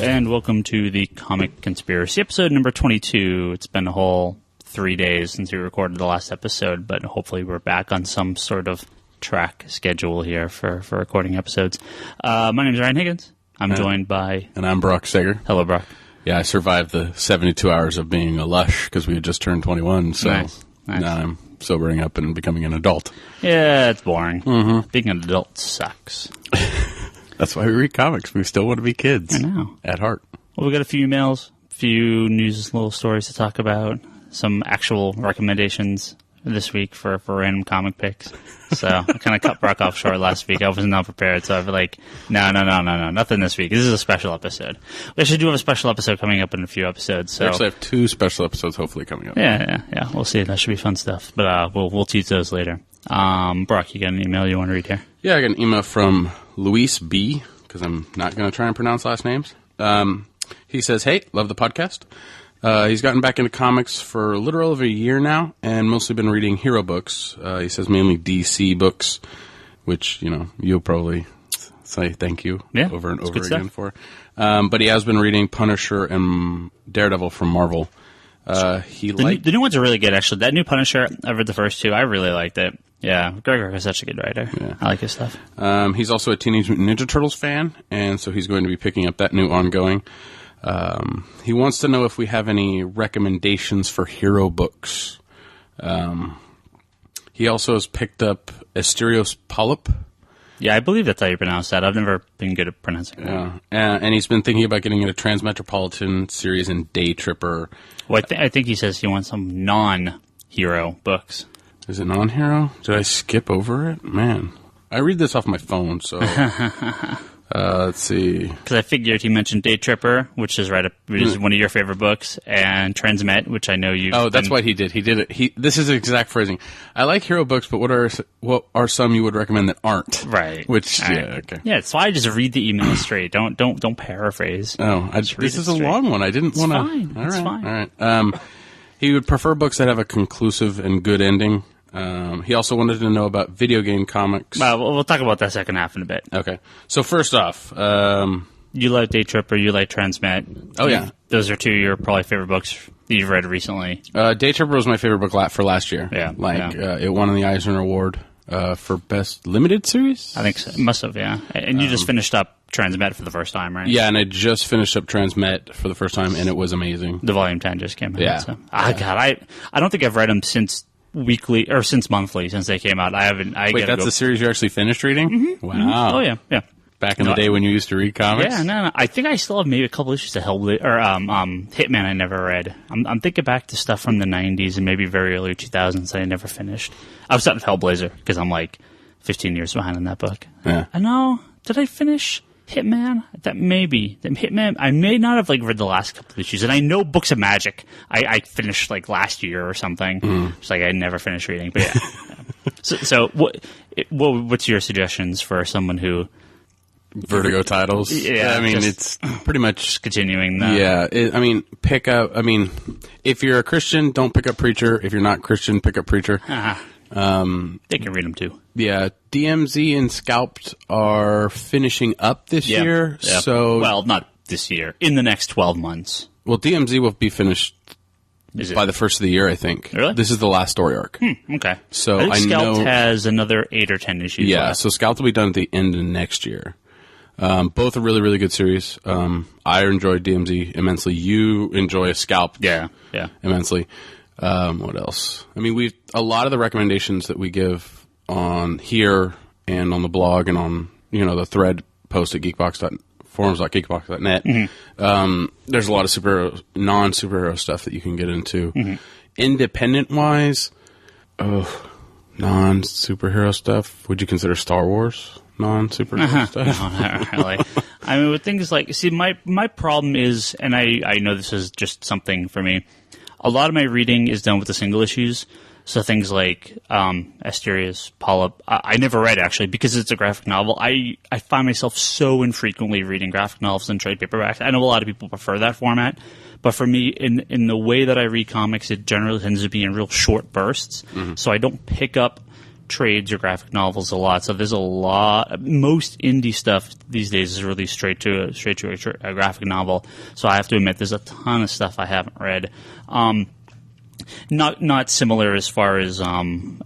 and welcome to the Comic Conspiracy, episode number 22. It's been a whole 3 days since we recorded the last episode, but hopefully we're back on some sort of track schedule here for recording episodes. My name is Ryan Higgins. I'm joined by... And I'm Brock Sager. Hello, Brock. Yeah, I survived the 72 hours of being a lush because we had just turned 21, so Nice. now I'm sobering up and becoming an adult. Yeah, it's boring. Mm-hmm. Being an adult sucks. That's why we read comics. We still want to be kids. I know. At heart. Well, we got a few emails, a few news, little stories to talk about, some actual recommendations this week for random comic picks. So I kind of cut Brock off short last week. I was not prepared, so I was like, no, nothing this week. This is a special episode. We actually do have a special episode coming up in a few episodes. So. We actually have 2 special episodes hopefully coming up. Yeah. We'll see. That should be fun stuff. But we'll tease those later. Brock, you got an email you want to read here? Yeah, I got an email from Luis B, because I'm not going to try and pronounce last names. He says, hey, love the podcast. He's gotten back into comics for a little over a year now, and mostly been reading hero books. He says mainly DC books, which, you'll probably say thank you over and over again for. But he has been reading Punisher and Daredevil from Marvel. The new ones are really good, actually. That new Punisher, I've read the first 2. I really liked it. Yeah, Gregor is such a good writer. Yeah. I like his stuff. He's also a Teenage Mutant Ninja Turtles fan, and so he's going to be picking up that new ongoing. He wants to know if we have any recommendations for hero books. He also has picked up Asterios Polyp. Yeah, I believe that's how you pronounce that. I've never been good at pronouncing that. Yeah, and he's been thinking about getting into Transmetropolitan series and Day Tripper. Well, I think he says he wants some non-hero books. Is it non-hero? Did I skip over it? Man, I read this off my phone, so... let's see. Because I figured he mentioned Day Tripper, which is one of your favorite books, and Transmet, which I know you. Oh, that's what he did. He did it. This is exact phrasing. I like hero books, but what are some you would recommend that aren't? Right. Which okay. Yeah, so I just read the email straight. Don't paraphrase. Oh, this is a long one. I didn't want to. Fine. It's fine. All right. He would prefer books that have a conclusive and good ending. He also wanted to know about video game comics. We'll talk about that second half in a bit. Okay. So first off... you like Day Tripper, you like Transmet. Oh, yeah. Those are 2 of your probably favorite books that you've read recently. Day Tripper was my favorite book for last year. Yeah. It won the Eisner Award for Best Limited Series? I think so. It must have, yeah. And you just finished up Transmet for the first time, right? Yeah, and I just finished up Transmet for the first time, and it was amazing. The Volume 10 just came out. Yeah. So. God, I don't think I've read them since... weekly or since monthly since they came out. Wait, that's the series you actually finished reading? Mm-hmm. Wow. Mm-hmm. Oh yeah. Back in the day when you used to read comics? Yeah, no. I think I still have maybe a couple issues of Hellblazer or Hitman I never read. I'm thinking back to stuff from the 90s and maybe very early 2000s that I never finished. I was starting with Hellblazer because I'm like 15 years behind on that book. Yeah. I know. Did I finish Hitman? Hitman. I may not have read the last couple of issues, and I know Books of Magic. I finished last year or something. It's I never finished reading, but yeah. So what's your suggestions for someone who Vertigo titles? Yeah, I mean it's pretty much continuing that. Yeah, pick up. If you're a Christian, don't pick up Preacher. If you're not Christian, pick up Preacher. They can read them too. Yeah, DMZ and Scalped are finishing up this year. Yeah. So not this year. In the next 12 months. Well, DMZ will be finished by the first of the year, I think. Really? This is the last story arc. Okay. So I think Scalped has another 8 or 10 issues. Yeah, left. so Scalped will be done at the end of next year. Both are really, really good series. I enjoyed DMZ immensely. You enjoy Scalped. Yeah. Immensely. What else? A lot of the recommendations that we give on here and on the blog and on, the thread post at forums.geekbox.net, there's a lot of non-superhero stuff that you can get into. Mm-hmm. Independent-wise, non-superhero stuff, would you consider Star Wars non-superhero stuff? No, not really. With things my problem is, and I know this is just something for me, a lot of my reading is done with the single issues. So things like Asterios Polyp, I never read actually because it's a graphic novel. I find myself so infrequently reading graphic novels and trade paperbacks. I know a lot of people prefer that format, but for me, in the way that I read comics, it generally tends to be in real short bursts. Mm-hmm. So I don't pick up trades or graphic novels a lot. So there's a lot. Most indie stuff these days is released straight to a graphic novel. So I have to admit, there's a ton of stuff I haven't read. Not similar as far as tone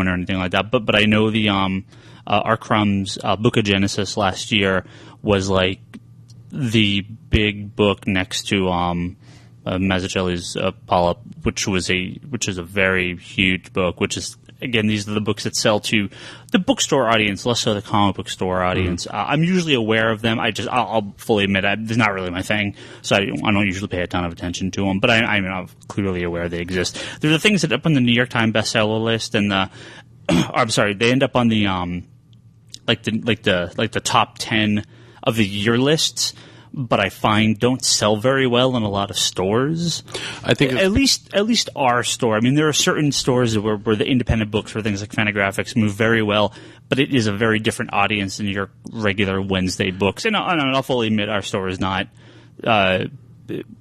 or anything like that. But I know the Arkham's Book of Genesis last year was like the big book next to Mazzucchelli's Polyp, which is a very huge book. Which is, again, these are the books that sell to the bookstore audience, less so the comic book store audience. I'm usually aware of them. I'll fully admit they're not really my thing, so I don't usually pay a ton of attention to them. But I'm clearly aware they exist. They're the things that end up on the New York Times bestseller list, and I'm sorry, they end up on the like the top 10 of the year lists, but I find don't sell very well in a lot of stores. I think at least our store. I mean, there are certain stores where the independent books for things like Fantagraphics move very well, but it is a very different audience than your regular Wednesday books. And I'll fully admit our store is not.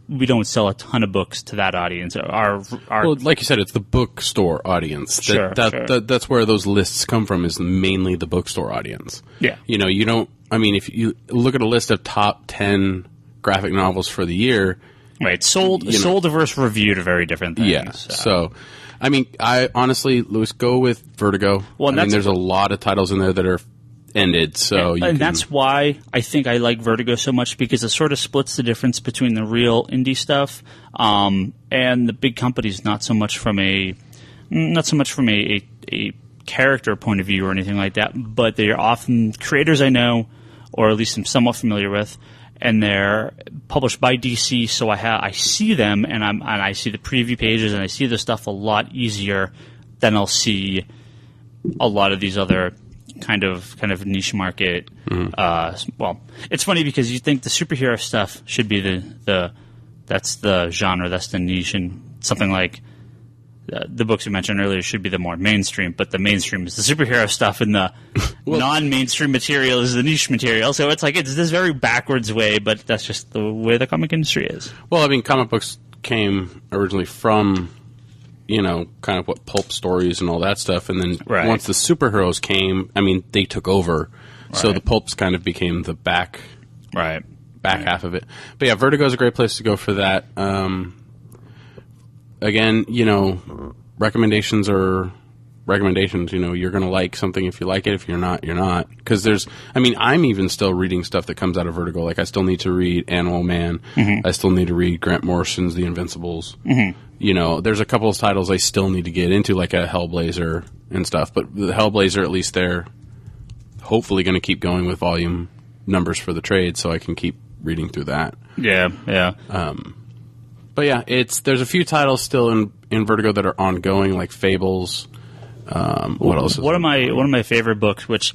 We don't sell a ton of books to that audience. Well, like you said, it's the bookstore audience. Sure. That's where those lists come from, is mainly the bookstore audience. Yeah. You don't. I mean, if you look at a list of top 10 graphic novels for the year, right? Sold versus reviewed are very different things. Yeah. So, I mean, I honestly, Louis, go with Vertigo. Well, I mean, there's a lot of titles in there that are ended, so that's why I think I like Vertigo so much, because it sort of splits the difference between the real indie stuff and the big companies. Not so much from a character point of view or anything like that, but they are often creators I know, or at least I'm somewhat familiar with, and they're published by DC. So I see them, and I see the preview pages, and I see the stuff a lot easier than I'll see a lot of these other kind of niche market. Well, it's funny because you think the superhero stuff should be that's the genre, that's the niche, and something like the books we mentioned earlier should be the more mainstream, but the mainstream is the superhero stuff, and the non-mainstream material is the niche material. So it's this very backwards way, but that's just the way the comic industry is. Well, I mean, comic books came originally from kind of what pulp stories and all that stuff. And then once the superheroes came, I mean, they took over. Right. So the pulps kind of became the back half of it. But yeah, Vertigo is a great place to go for that. Again, recommendations are recommendations. You're going to like something if you like it. If you're not, you're not. Because I'm even still reading stuff that comes out of Vertigo. Like, I still need to read Animal Man. Mm-hmm. I still need to read Grant Morrison's The Invincibles. Mm-hmm. There's a couple of titles I still need to get into, like a Hellblazer and stuff. But the Hellblazer, at least they're hopefully going to keep going with volume numbers for the trade, so I can keep reading through that. Yeah. But yeah, there's a few titles still in Vertigo that are ongoing, like Fables. What else? One of my favorite books, which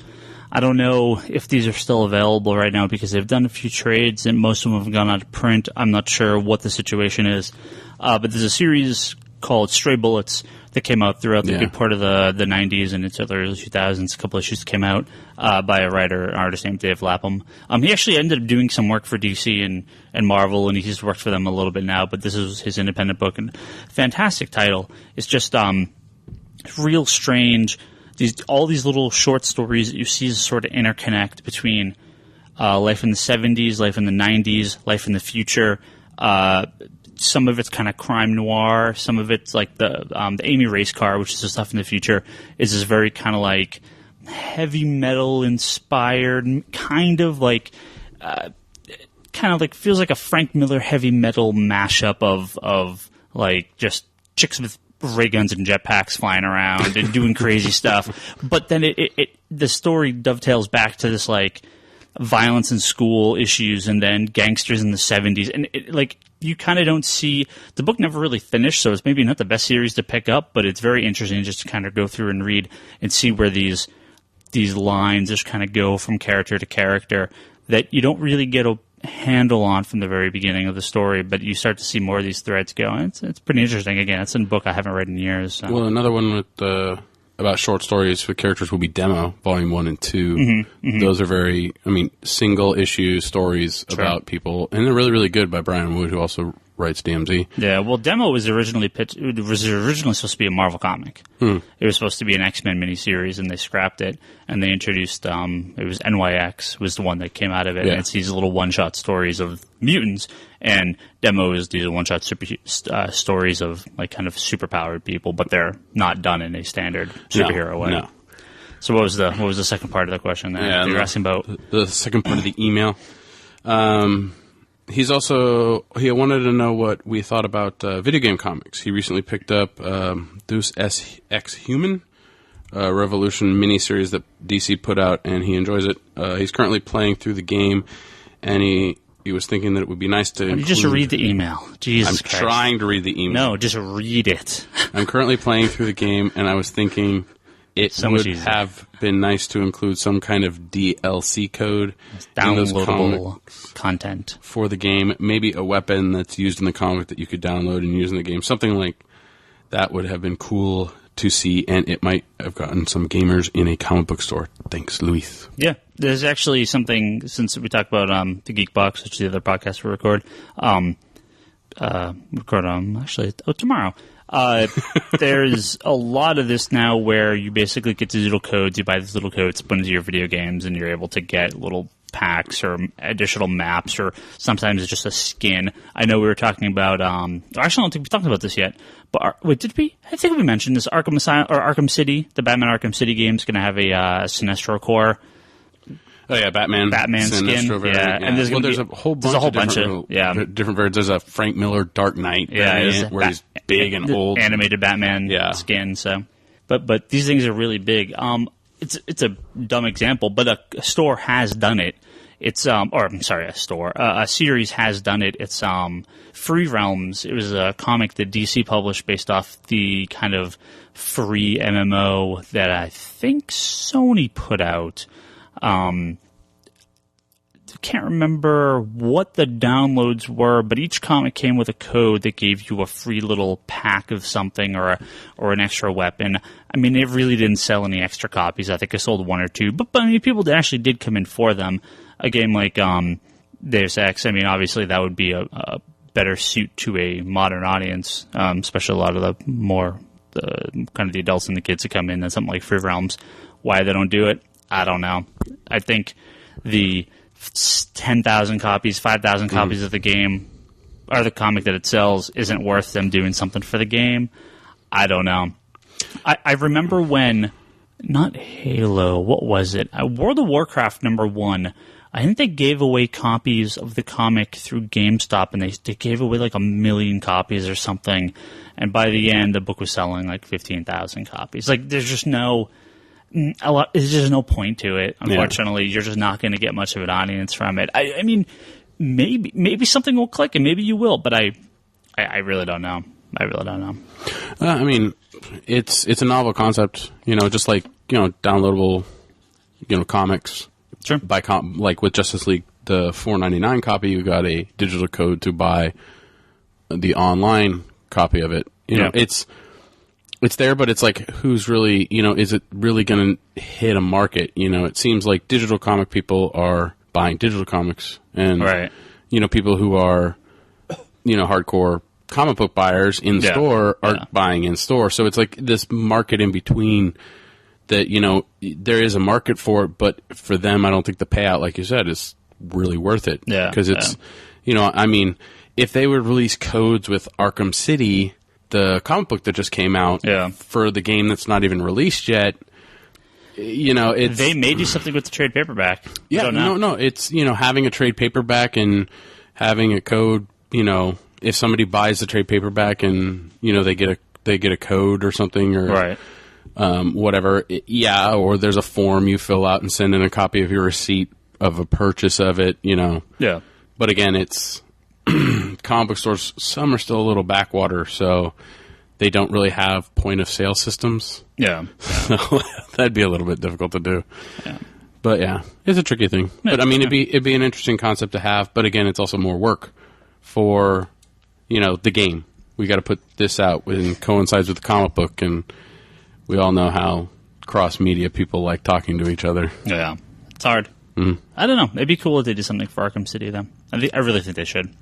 I don't know if these are still available right now because they've done a few trades and most of them have gone out of print. I'm not sure what the situation is. But there's a series called Stray Bullets that came out throughout the good part of the 90s and into the early 2000s. A couple of issues came out by an artist named Dave Lapham. He actually ended up doing some work for DC and Marvel, and he's worked for them a little bit now, but this is his independent book. And fantastic title. It's just real strange. All these little short stories that you see sort of interconnect between life in the 70s, life in the 90s, life in the future. Some of it's kind of crime noir. Some of it's like the Amy race car, which is the stuff in the future, is this very kind of like heavy metal inspired, kind of like feels like a Frank Miller heavy metal mashup of like just chicks with ray guns and jetpacks flying around and doing crazy stuff. But then the story dovetails back to this like violence in school issues and then gangsters in the 70s, and you kind of don't see the book never really finished, so it's maybe not the best series to pick up, but it's very interesting just to kind of go through and read and see where these lines just kind of go from character to character that you don't really get a handle on from the very beginning of the story, but you start to see more of these threads go. And it's pretty interesting. Again, it's a book I haven't read in years. So. Well, another one with about short stories with characters will be Demo, Volume 1 and 2. Mm-hmm, mm-hmm. Those are very, single issue stories about people, and they're really, really good by Brian Wood, who also writes DMZ. Yeah, well, Demo was originally supposed to be a Marvel comic. It was supposed to be an X-Men miniseries, and they scrapped it, and they introduced, it was NYX was the one that came out of it, Yeah. and it's these little one-shot stories of mutants, and Demo is these one-shot stories of, like, kind of superpowered people, but they're not done in a standard superhero way. No. So what was the second part of the question there? Yeah, You were asking about... the second part of the email. He wanted to know what we thought about video game comics. He recently picked up Deus Ex Human Revolution miniseries that DC put out, and he enjoys it. He's currently playing through the game, and he was thinking that it would be nice to include... Just read the email. Jesus I'm Christ. trying to read the email. No, just read it. I'm currently playing through the game, and I was thinking it So much would easier. have been nice to include some kind of DLC code in those Downloadable content. for the game. Maybe a weapon that's used in the comic that you could download and use in the game. Something like that would have been cool to see, and it might have gotten some gamers in a comic book store. Thanks, Luis. Yeah, there's actually something, since we talked about the Geek Box, which is the other podcast we record. Tomorrow. There's a lot of this now where you basically get digital codes. You buy these little codes, put into your video games, and you're able to get little packs or additional maps, or sometimes it's just a skin. I know we were talking about. Actually, I don't think we talked about this yet. But wait, did we? I think we mentioned this. Arkham City, the Batman Arkham City game is going to have a Sinestro core. Oh yeah, Batman skin. Sinestro variant, Yeah, and there's a whole bunch of different variants. There's a Frank Miller Dark Knight variant where he's big and old, animated Batman skin. So, but these things are really big. It's a dumb example, but a store has done it. It's a series has done it. It's Free Realms. It was a comic that DC published based off the kind of free MMO that I think Sony put out. Can't remember what the downloads were, but each comic came with a code that gave you a free little pack of something or an extra weapon. I mean, it really didn't sell any extra copies. I think I sold one or two, but I mean, people actually did come in for them. A game like Deus Ex, I mean, obviously that would be a better suit to a modern audience, especially a lot of the kind of the adults and the kids that come in than something like Free Realms. Why they don't do it, I don't know. I think the 10,000 copies, 5,000 copies of the game, or the comic that it sells, isn't worth them doing something for the game. I don't know. I remember when, not Halo, what was it? World of Warcraft #1, I think they gave away copies of the comic through GameStop, and they gave away like 1 million copies or something. And by the end, the book was selling like 15,000 copies. Like, there's just no point to it. Unfortunately, you're just not going to get much of an audience from it. I mean, maybe something will click, and maybe you will, but I really don't know. I really don't know. I mean, it's a novel concept, just like downloadable, comics. Sure. Like with Justice League, the $4.99 copy, you got a digital code to buy the online copy of it. It's there, but it's like, who's really, is it really going to hit a market? It seems like digital comic people are buying digital comics, and right. People who are, hardcore comic book buyers in store are buying in store. So it's like this market in between that, there is a market for it, but for them, I don't think the payout, like you said, is really worth it. Yeah. Because it's, I mean, if they would release codes with Arkham City, the comic book that just came out for the game that's not even released yet, it's... They may do something with the trade paperback. Yeah, no. It's, having a trade paperback and having a code, if somebody buys the trade paperback and, they get a code or something, or... Right. Whatever, or there's a form you fill out and send in a copy of your receipt of a purchase of it, Yeah. But again, it's comic book stores, some are still a little backwater, so they don't really have point-of-sale systems. Yeah. So that'd be a little bit difficult to do. Yeah. But yeah, it's a tricky thing. Yeah, but I mean, it'd be an interesting concept to have, but again, it's also more work for, the game. We got to put this out and coincides with the comic book, and we all know how cross-media people like talking to each other. Yeah. It's hard. Mm-hmm. I don't know. It'd be cool if they did something for Arkham City, though. I really think they should.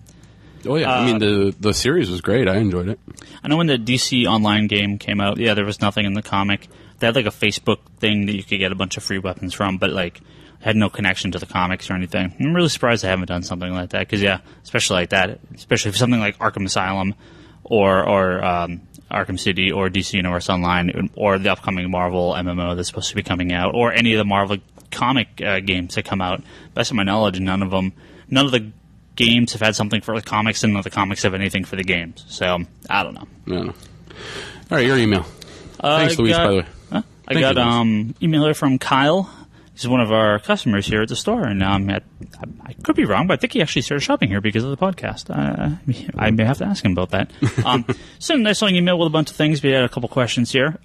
Oh, yeah. I mean, the series was great. I enjoyed it. I know when the DC Online game came out, there was nothing in the comic. They had, like, a Facebook thing that you could get a bunch of free weapons from, but, like, had no connection to the comics or anything. I'm really surprised they haven't done something like that, because, especially like that, especially for something like Arkham Asylum or Arkham City or DC Universe Online or the upcoming Marvel MMO that's supposed to be coming out, or any of the Marvel comic games that come out. Best of my knowledge, none of the games have had something for the comics, and none of the comics have anything for the games. So, I don't know. No. All right, your email. Thanks, Luis, by the way. I got email here from Kyle. He's one of our customers here at the store, and I could be wrong, but I think he actually started shopping here because of the podcast. I may have to ask him about that. So a nice long email with a bunch of things. We had a couple questions here.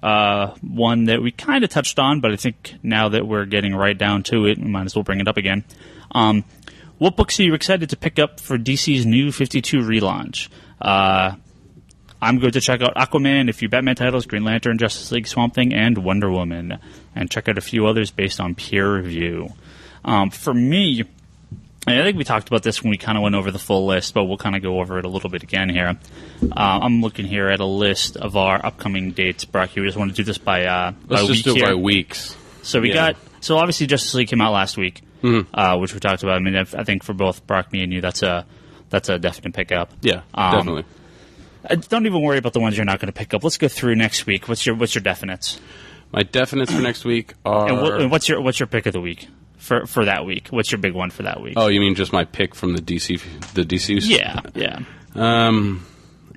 One that we kind of touched on, but I think now that we're getting right down to it, we might as well bring it up again. What books are you excited to pick up for DC's new 52 relaunch? I'm going to check out Aquaman, a few Batman titles, Green Lantern, Justice League, Swamp Thing, and Wonder Woman, and check out a few others based on peer review. For me, I think we talked about this when we kind of went over the full list, but we'll kind of go over it a little bit again here. I'm looking here at a list of our upcoming dates. Brock, you just want to do this by Let's just do it here? by weeks. So we got obviously Justice League came out last week, which we talked about. I mean, I think for both Brock, me, and you, that's a definite pickup. Yeah, definitely. Don't even worry about the ones you're not going to pick up. Let's go through next week. What's your definites? My definites for next week are... And what's your pick of the week for that week? What's your big one for that week? Oh, you mean just my pick from the DC? Yeah.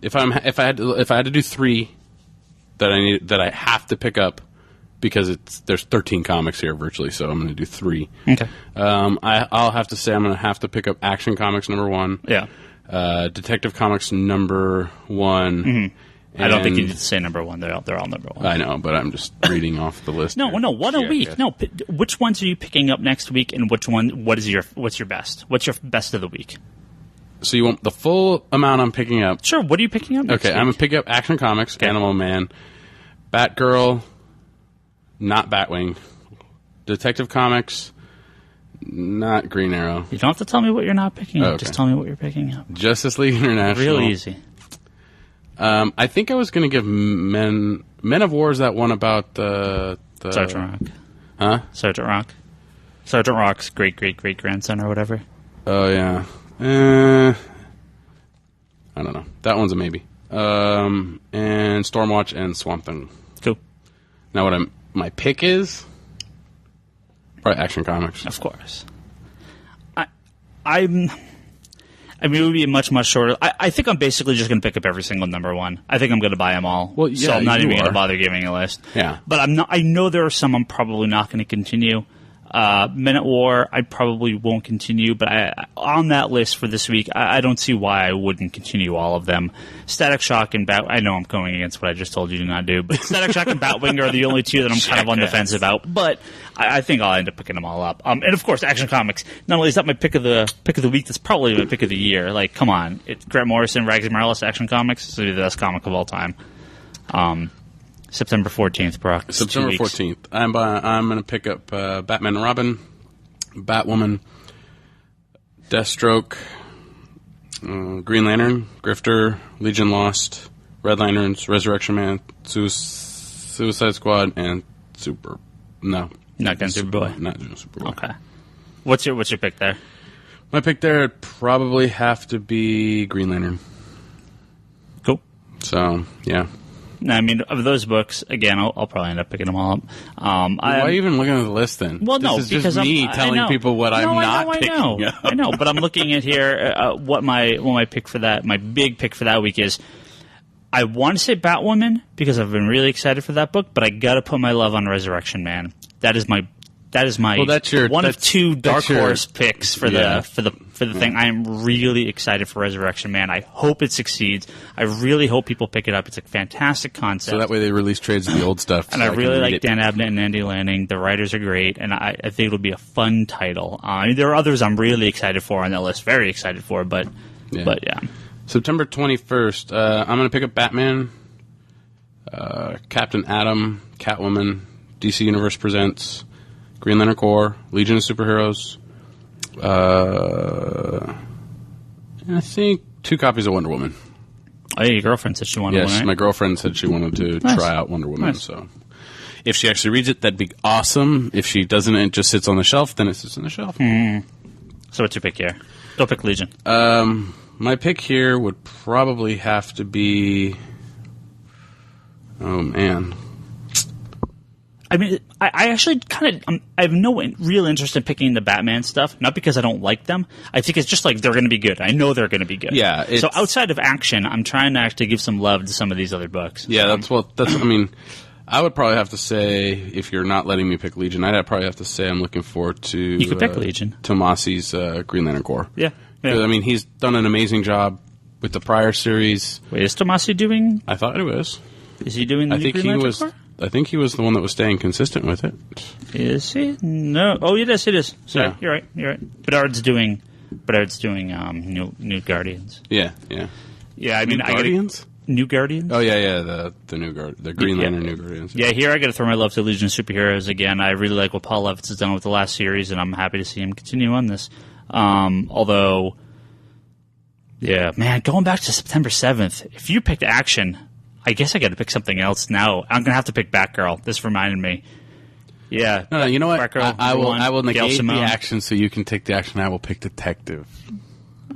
If I had to do three that I have to pick up, because there's 13 comics here virtually, so I'm going to do three. Okay. I'll have to say I'm going to have to pick up Action Comics #1. Yeah. Detective Comics #1. I don't think you need to say #1. They're all #1. I know, but I'm just reading off the list. No, one a week. No, which ones are you picking up next week, and what's your best? What's your best of the week? So you want the full amount I'm picking up? Sure. What are you picking up next week? I'm going to pick up Action Comics, Animal Man, Batgirl, not Batwing, Detective Comics, not Green Arrow. You don't have to tell me what you're not picking up. Okay. Just tell me what you're picking up. Justice League International. Real easy. I think I was going to give Men of War's that one about the Sergeant Rock. Huh? Sergeant Rock. Sergeant Rock's great-great-great-grandson or whatever. Oh, yeah. I don't know. That one's a maybe. And Stormwatch and Swamp Thing. Cool. Now what my pick is... Probably Action Comics. Of course. I mean, it would be much, much shorter. I think I'm basically just going to pick up every single #1. I think I'm going to buy them all. Well, yeah, so I'm not even going are. to bother giving a list. Yeah. But I'm not. I know there are some I'm probably not going to continue. Men at War, I probably won't continue, but on that list for this week, I don't see why I wouldn't continue all of them. Static Shock and I know I'm going against what I just told you to not do, but Static Shock and Batwing are the only two that I'm kind of on the fence about, but I think I'll end up picking them all up. And of course, Action Comics, not only is that my pick of the week, that's probably my pick of the year. Like, come on. It's Grant Morrison, Rags Morales, Action Comics. This is the best comic of all time. September 14th, Brock. September 14th. I'm going to pick up Batman and Robin, Batwoman, Deathstroke, Green Lantern, Grifter, Legion Lost, Red Lanterns, Resurrection Man, Suicide Squad, and Not Superboy. Not Superboy. Okay. What's your pick there? My pick there would probably have to be Green Lantern. Cool. So, yeah. I mean, of those books, again, I'll probably end up picking them all up. Why are you even looking at the list then? Well, no, this is because just me telling people what I'm not picking up. I know, but I'm looking at here what my pick for that, my big pick for that week is. I want to say Batwoman because I've been really excited for that book, but I got to put my love on Resurrection Man. That is my one of two dark horse picks for the thing. I am really excited for Resurrection Man. I hope it succeeds. I really hope people pick it up. It's a fantastic concept. So that way they release trades of the old stuff. And I really like Dan Abnett and Andy Lanning. The writers are great, and I think it'll be a fun title. There are others I'm really excited for on that list. Very excited for, but yeah. September 21st, I'm going to pick up Batman, Captain Atom, Catwoman, DC Universe Presents, Green Lantern Corps, Legion of Superheroes, and I think 2 copies of Wonder Woman. Oh, yeah, your girlfriend said she wanted one, Yes, right? my girlfriend said she wanted to try out Wonder Woman. Nice. So if she actually reads it, that'd be awesome. If she doesn't, and it just sits on the shelf, then it sits on the shelf. So what's your pick here? Go pick Legion. My pick here would probably have to be... Oh, man. I mean, I actually kind of I have no real interest in picking the Batman stuff. Not because I don't like them. I think it's just like they're going to be good. I know they're going to be good. Yeah. So outside of action, I'm trying to actually give some love to some of these other books. Yeah, I mean, I would probably have to say, if you're not letting me pick Legion, I'd probably have to say I'm looking forward to... You could pick Legion. Tomasi's Green Lantern Corps. Yeah. I mean, he's done an amazing job with the prior series. Wait, is Tomasi doing... I thought it was. Is he doing the new Green Lantern Corps? I think he was the one that was staying consistent with it. Is he? No. Oh, it is. Sorry, Yeah. You're right. Bedard's doing New Guardians. Yeah. Yeah, I mean, Guardians? New Guardians? Oh, yeah, the Green Lantern New Guardians. Yeah, here I got to throw my love to Legion of Superheroes again. I really like what Paul Levitz has done with the last series, and I'm happy to see him continue on this. Although, yeah, man, going back to September 7th, if you picked Action, I guess I got to pick something else now. I'm going to have to pick Batgirl. This reminded me. Yeah. No, you know what? Batgirl, I will Gail negate the Simone. action so you can take the action. I will pick Detective.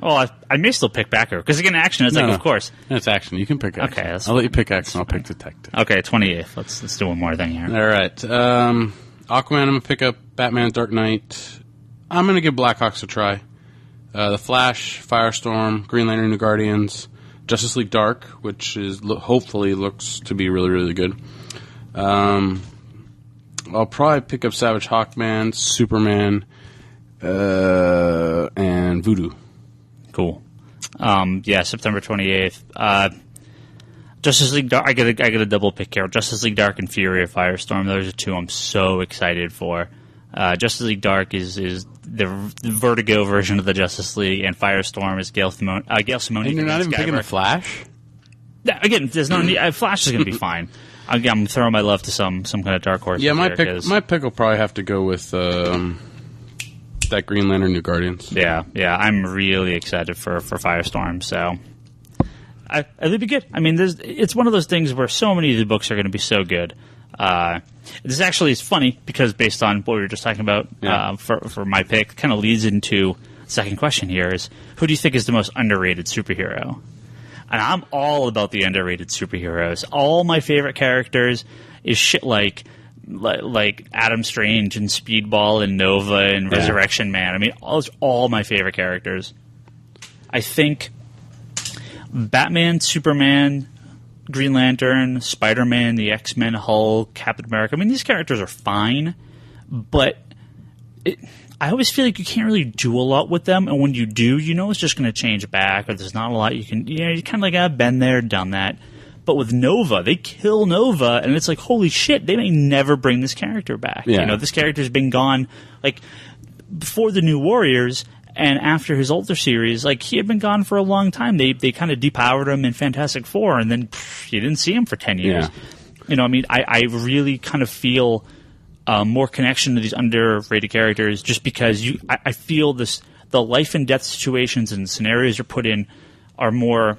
Oh, I may still pick Batgirl. Because again, Action is of course. No, it's action. You can pick action. Okay, I'll let you pick action. I'll pick Detective. Okay, 28th. Let's do one more thing here. All right. Aquaman, I'm going to pick up Batman Dark Knight. I'm going to give Blackhawks a try. The Flash, Firestorm, Green Lantern, New Guardians, Justice League Dark, which is hopefully looks to be really, really good. I'll probably pick up Savage Hawkman, Superman, and Voodoo. Cool. Yeah, September 28th. Justice League Dark. I get a double pick here. Justice League Dark and Fury of Firestorm. Those are two I'm so excited for. Justice League Dark is the Vertigo version of the Justice League, and Firestorm is Gail Simone. And you're not even picking the Flash? Yeah, again, there's no need. Flash is going to be fine. I'm throwing my love to some kind of dark horse. Yeah, my pick will probably have to go with that Green Lantern New Guardians. Yeah, I'm really excited for Firestorm. So, it'll be good. I mean, it's one of those things where so many of the books are going to be so good. This actually is funny because based on what we were just talking about, for my pick, kind of leads into the second question here: is who do you think is the most underrated superhero? And I'm all about the underrated superheroes. All my favorite characters is shit like Adam Strange and Speedball and Nova and Resurrection Man. I mean, all my favorite characters. I think Batman, Superman, Green Lantern, Spider-Man, the X-Men, Hulk, Captain America. I mean, these characters are fine, but I always feel like you can't really do a lot with them, and when you do, you know it's just going to change back, or there's not a lot you can... you kind of like, I've been there, done that. But with Nova, they kill Nova, and it's like, holy shit, they may never bring this character back. Yeah. You know, this character's been gone, like, before the New Warriors, and after his older series, like, he had been gone for a long time. They kind of depowered him in Fantastic Four, and then you didn't see him for 10 years. Yeah. You know, I mean, I really kind of feel more connection to these underrated characters just because I feel the life and death situations and scenarios you're put in are more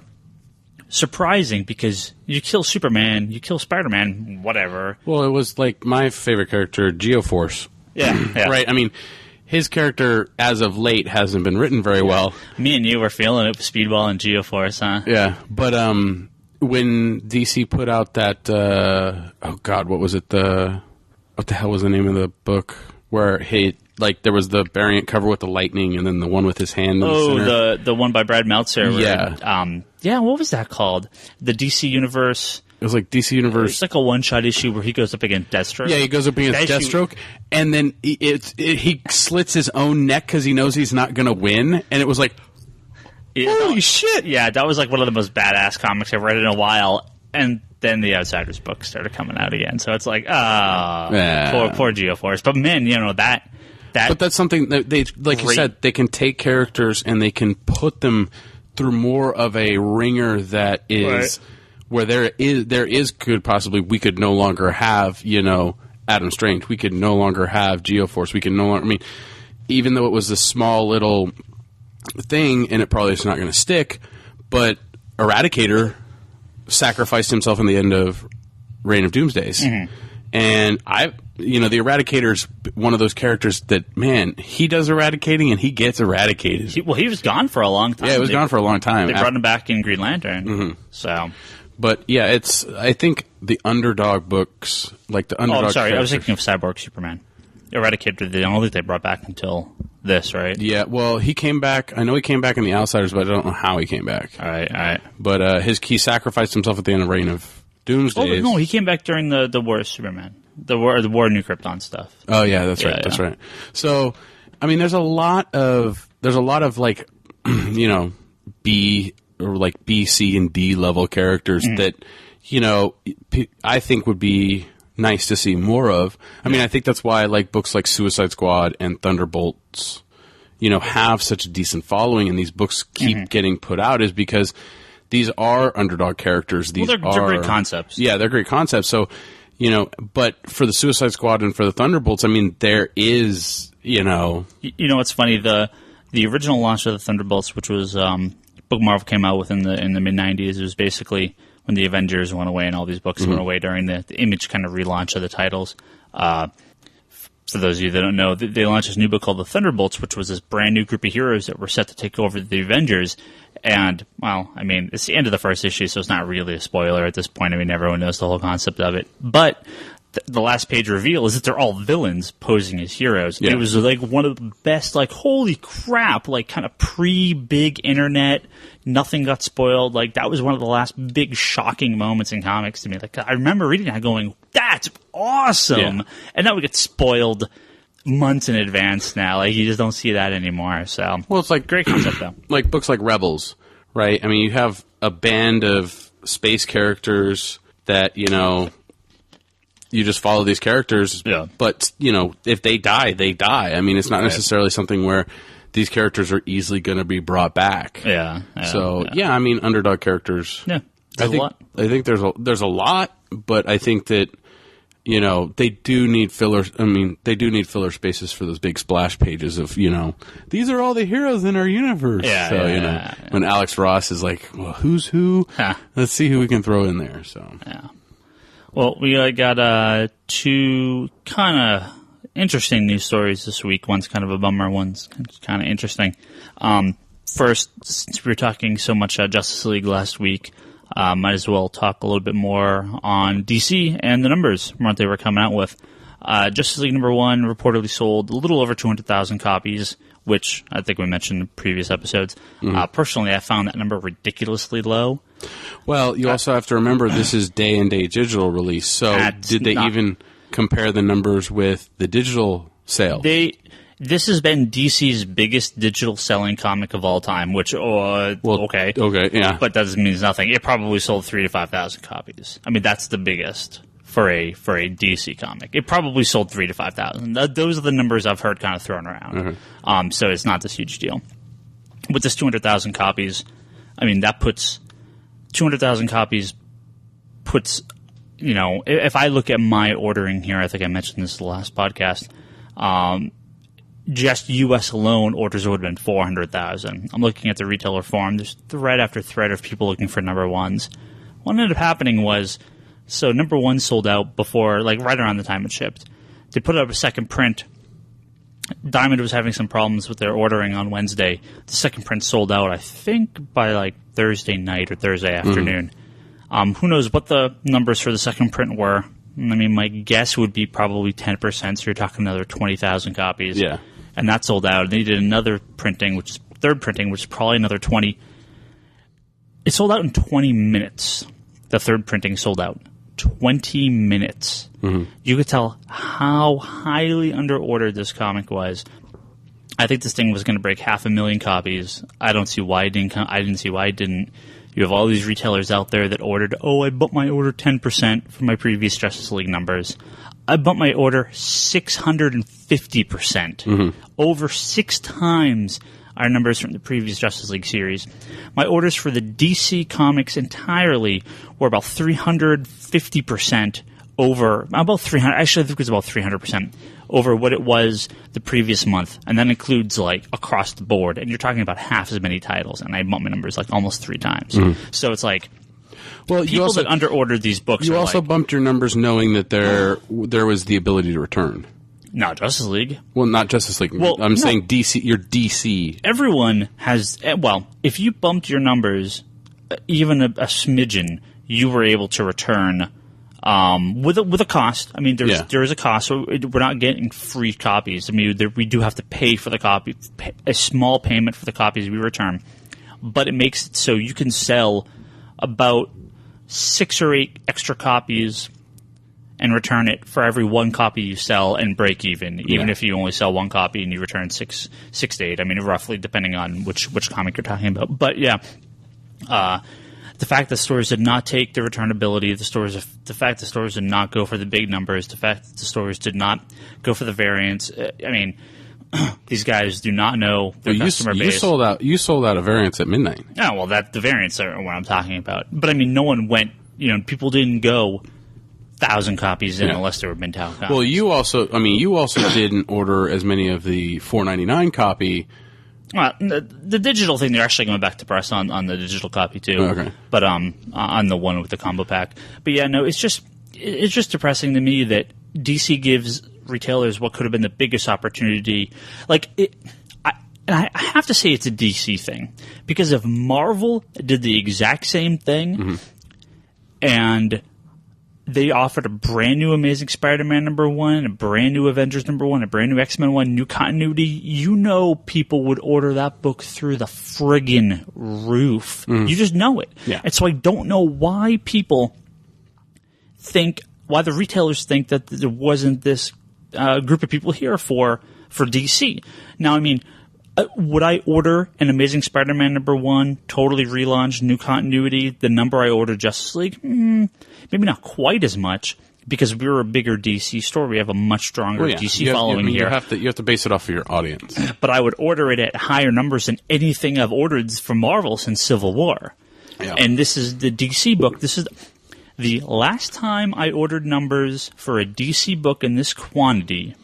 surprising because you kill Superman, you kill Spider-Man, whatever. Well, it was like my favorite character, Geoforce. Yeah. Right? I mean, his character, as of late, hasn't been written very well. Me and you were feeling it with Speedball and Geoforce, huh? Yeah, but when DC put out that, oh God, what was it? What the hell was the name of the book? Where there was the variant cover with the lightning, and then the one with his hand. In the center. the one by Brad Meltzer. Yeah. Yeah. What was that called? The DC Universe. It was like DC Universe. It's like a one-shot issue where he goes up against Deathstroke. Yeah, he goes up against Deathstroke, and then he slits his own neck because he knows he's not going to win, and it was like, holy shit! Yeah, that was like one of the most badass comics I've read in a while, and then the Outsiders book started coming out again, so it's like, poor Geoforce. But man, you know that. But that's something that they, like you said, they can take characters and they can put them through more of a ringer that is where there could possibly we could no longer have Adam Strange, we could no longer have Geoforce, we could no longer. I mean, even though it was a small little thing and it probably is not going to stick. But Eradicator sacrificed himself in the end of Reign of Doomsdays. Mm-hmm. And the Eradicator's one of those characters that, man, he does eradicating and he gets eradicated. He was gone for a long time. Yeah, he was gone for a long time. They brought him back in Green Lantern. Mm-hmm. So, but yeah, I think the underdog books, like the underdog. Oh, I'm sorry, characters. I was thinking of Cyborg Superman. Eradicator, the only they brought back until this, right? Yeah, well, he came back. I know he came back in the Outsiders, but I don't know how he came back. All right. But he sacrificed himself at the end of Reign of Doomsday. Oh no, he came back during the War of Superman, the War of New Krypton stuff. Oh yeah, that's right. That's right. So, I mean, there's a lot of like, B or like B, C, and D level characters that I think would be nice to see more of. I mean, I think that's why like books like Suicide Squad and Thunderbolts, have such a decent following, and these books keep getting put out, is because these are underdog characters. They're great concepts. Yeah, they're great concepts. So, but for the Suicide Squad and for the Thunderbolts, I mean, there is, what's funny? The original launch of the Thunderbolts, which was book Marvel came out with in the mid '90s, it was basically when the Avengers went away and all these books went away during the Image kind of relaunch of the titles. For those of you that don't know, they launched this new book called The Thunderbolts, which was this brand new group of heroes that were set to take over the Avengers. And, well, I mean, it's the end of the first issue, so it's not really a spoiler at this point. I mean, everyone knows the whole concept of it. But the last page reveal is that they're all villains posing as heroes. Yeah. It was like one of the best, like, holy crap, like kind of pre-big internet, nothing got spoiled. Like, that was one of the last big shocking moments in comics to me. Like, I remember reading that going, that's awesome. Yeah. And that would get spoiled months in advance now. Like, you just don't see that anymore. So, well, it's like great concept though. Like books like Rebels, right? I mean, you have a band of space characters that, you just follow these characters, but, if they die, they die. I mean, it's not necessarily something where these characters are easily going to be brought back. Yeah. So, I mean, underdog characters. Yeah, there's a lot. I think there's a lot, but I think that, they do need filler. I mean, they do need filler spaces for those big splash pages of, these are all the heroes in our universe. Yeah, so, when Alex Ross is like, well, who's who? Let's see who we can throw in there. So, yeah. Well, we got two kind of interesting news stories this week. One's kind of a bummer, one's kind of interesting. First, since we were talking so much Justice League last week, might as well talk a little bit more on DC and the numbers from what they were coming out with. Justice League number 1 reportedly sold a little over 200,000 copies, which I think we mentioned in previous episodes. Personally, I found that number ridiculously low. Well, you also have to remember this is day-and-date digital release, so did they even compare the numbers with the digital sale? This has been DC's biggest digital selling comic of all time, which, okay, yeah. But that means nothing. It probably sold 3,000 to 5,000 copies. I mean, that's the biggest for a DC comic. It probably sold 3,000 to 5,000. Those are the numbers I've heard kind of thrown around. So it's not this huge deal. With this 200,000 copies, I mean, that puts 200,000 copies puts, if I look at my ordering here, I think I mentioned this in the last podcast, just U.S. alone, orders would have been 400,000. I'm looking at the retailer forum. There's thread after thread of people looking for number ones. What ended up happening was, so number 1 sold out before, like right around the time it shipped. They put up a second print. Diamond was having some problems with their ordering on Wednesday. The second print sold out, I think, by like Thursday night or Thursday afternoon. Who knows what the numbers for the second print were. I mean, my guess would be probably 10%, so you're talking another 20,000 copies. Yeah. And that sold out. And they did another printing, third printing, which is probably another 20. It sold out in 20 minutes. The third printing sold out. 20 minutes. You could tell how highly underordered this comic was. I think this thing was going to break 500,000 copies. I don't see why it didn't. I didn't see why it didn't. You have all these retailers out there that ordered, I bumped my order 10% from my previous Justice League numbers. I bumped my order 650%. Over 6 times our numbers from the previous Justice League series. My orders for the DC comics entirely were about 350% over about 300. Actually, I think it was about 300% over what it was the previous month, and that includes like across the board. And you're talking about half as many titles, and I bumped my numbers like almost 3 times. So it's like, well, people that underordered these books. You also bumped your numbers knowing that there was the ability to return. No, Justice League. Well, not Justice League. Well, I'm saying DC. Your DC. Everyone has. Well, if you bumped your numbers even a smidgen, you were able to return with a cost. I mean, there is a cost. So we're not getting free copies. I mean, we do have to pay for the copy, a small payment for the copies we return. But it makes it so you can sell about 6 or 8 extra copies and return it for every 1 copy you sell and break even if you only sell 1 copy and you return 6 to 8. I mean, roughly depending on which comic you're talking about. But yeah, the fact that stores did not take the returnability, the fact that stores did not go for the big numbers, the fact that the stores did not go for the variants. I mean, these guys do not know their customer base. You sold out a variance at midnight. Oh, well, the variants are what I'm talking about. But I mean, no one went. People didn't go 1,000 copies in unless they were Midtown copies. Well, you also didn't order as many of the $4.99 copy. The digital thing, they're actually going back to press on the digital copy too. Okay. But on the one with the combo pack. But yeah, no, it's just depressing to me that DC gives retailers what could have been the biggest opportunity. Like I have to say it's a DC thing, because if Marvel did the exact same thing and they offered a brand new Amazing Spider-Man #1, a brand new Avengers #1, a brand new X-Men 1, new continuity, people would order that book through the friggin' roof. You just know it. Yeah. And so I don't know why why the retailers think that there wasn't this group of people here for DC. Now, I mean, would I order an Amazing Spider-Man #1, totally relaunched, new continuity, the number I ordered Justice League? Maybe not quite as much, because we're a bigger DC store. We have a much stronger DC following here. You have to base it off of your audience. But I would order it at higher numbers than anything I've ordered from Marvel since Civil War. Yeah. And this is the DC book. This is the last time I ordered numbers for a DC book in this quantity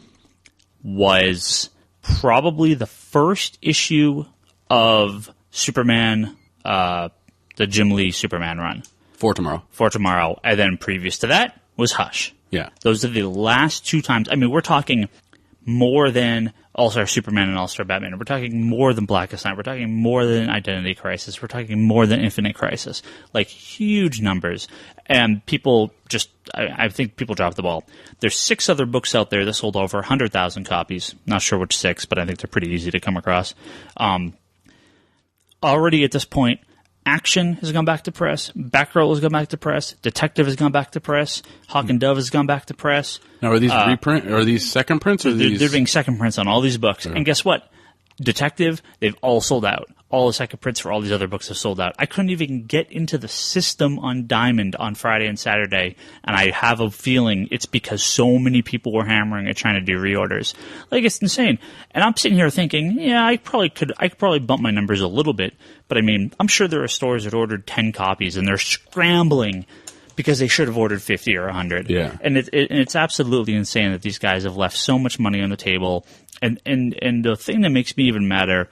was probably the first issue of Superman, the Jim Lee Superman run. For Tomorrow. And then previous to that was Hush. Yeah. Those are the last 2 times. I mean, we're talking more than All-Star Superman and All-Star Batman. We're talking more than Blackest Night. We're talking more than Identity Crisis. We're talking more than Infinite Crisis. Like, huge numbers. And people I think people dropped the ball. There's 6 other books out there that sold over 100,000 copies. Not sure which 6, but I think they're pretty easy to come across. Already at this point, Action has gone back to press. Batgirl has gone back to press. Detective has gone back to press. Hawk and Dove has gone back to press. Now, are these are these second prints? Or they're doing second prints on all these books. Okay. And guess what? Detective, they've all sold out. All the second prints for all these other books have sold out. I couldn't even get into the system on Diamond on Friday and Saturday, and I have a feeling it's because so many people were hammering at trying to do reorders. Like, it's insane. And I'm sitting here thinking, yeah, I could probably bump my numbers a little bit, but I mean, I'm sure there are stores that ordered 10 copies and they're scrambling because they should have ordered 50 or 100. Yeah. And it's absolutely insane that these guys have left so much money on the table. And the thing that makes me even madder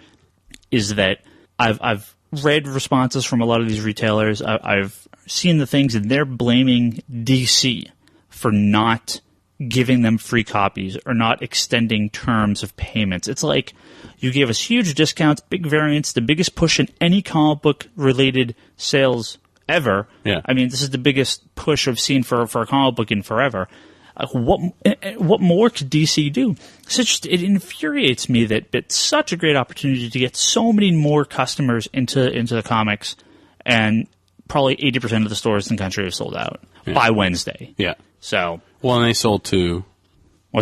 is that I've read responses from a lot of these retailers. I've seen the things, and they're blaming DC for not giving them free copies or not extending terms of payments. It's like, you gave us huge discounts, big variants, the biggest push in any comic book related sales ever. Yeah. I mean, this is the biggest push I've seen for a comic book in forever. What more could DC do? It infuriates me that it's such a great opportunity to get so many more customers into the comics, and probably 80% of the stores in the country have sold out by Wednesday. Yeah. So, well, and they sold to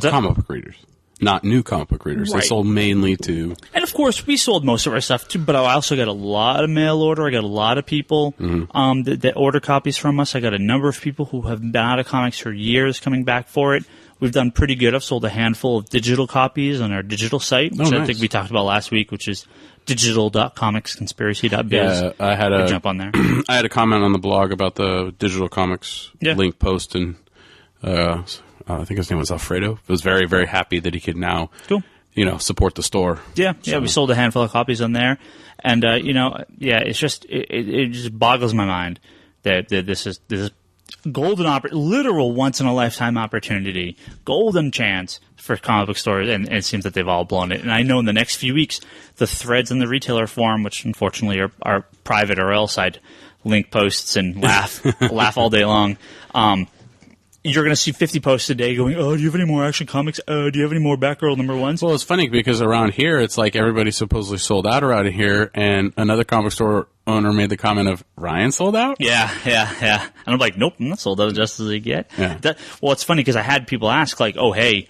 comic book readers, not new comic book readers. Right. They sold mainly to... And, of course, we sold most of our stuff, too, but I also got a lot of mail order. I got a lot of people that order copies from us. I got a number of people who have been out of comics for years coming back for it. We've done pretty good. I've sold a handful of digital copies on our digital site, which I think we talked about last week, which is digital.comicsconspiracy.biz. Yeah, I had jump on there. I had a comment on the blog about the digital comics link post, and I think his name was Alfredo, was very, very happy that he could now, Cool. Support the store. Yeah, we sold a handful of copies on there, and it's just it just boggles my mind that this is golden literal once in a lifetime opportunity, golden chance for comic book stores, and it seems that they've all blown it. And I know in the next few weeks, the threads in the retailer forum, which unfortunately are private, or else I'd link posts and laugh all day long. You're going to see 50 posts a day going, oh, do you have any more Action Comics? Do you have any more Batgirl #1s? Well, it's funny because around here, it's like everybody supposedly sold out around here, and another comic store owner made the comment of, Ryan sold out? Yeah. And I'm like, nope, I'm not sold out as just as I get. Yeah. Well, it's funny because I had people ask, like, oh, hey,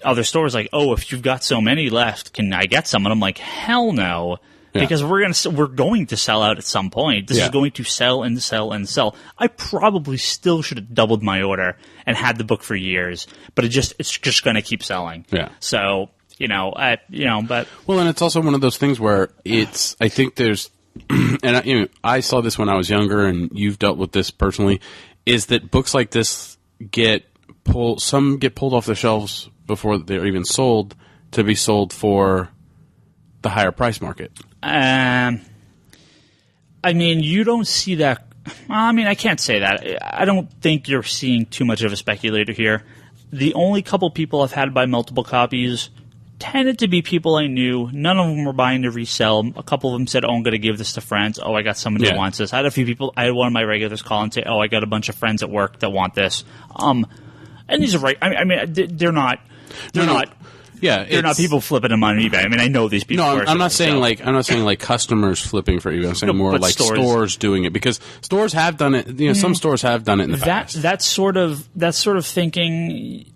other stores like, oh, if you've got so many left, can I get some? And I'm like, hell no. Yeah. Because we're going to sell out at some point. This is going to sell and sell and sell. I probably still should have doubled my order and had the book for years, but it's just going to keep selling. Yeah. So but well, and it's also one of those things where I think there's, and I saw this when I was younger, and you've dealt with this personally, is that books like this get pulled off the shelves before they're even sold to be sold for the higher price market. You don't see that. I can't say that. I don't think you're seeing too much of a speculator here. The only couple people I've had buy multiple copies tended to be people I knew. None of them were buying to resell. A couple of them said, oh, I'm going to give this to friends. Oh, I got somebody who wants this. I had a few people. I had one of my regulars call and say, oh, I got a bunch of friends at work that want this. And these are right. They're not. Yeah, they're not people flipping them on eBay. I know these people. No, I'm not saying like customers flipping for eBay. I'm saying more like stores doing it, because stores have done it. Some stores have done it in the past. That sort of thinking,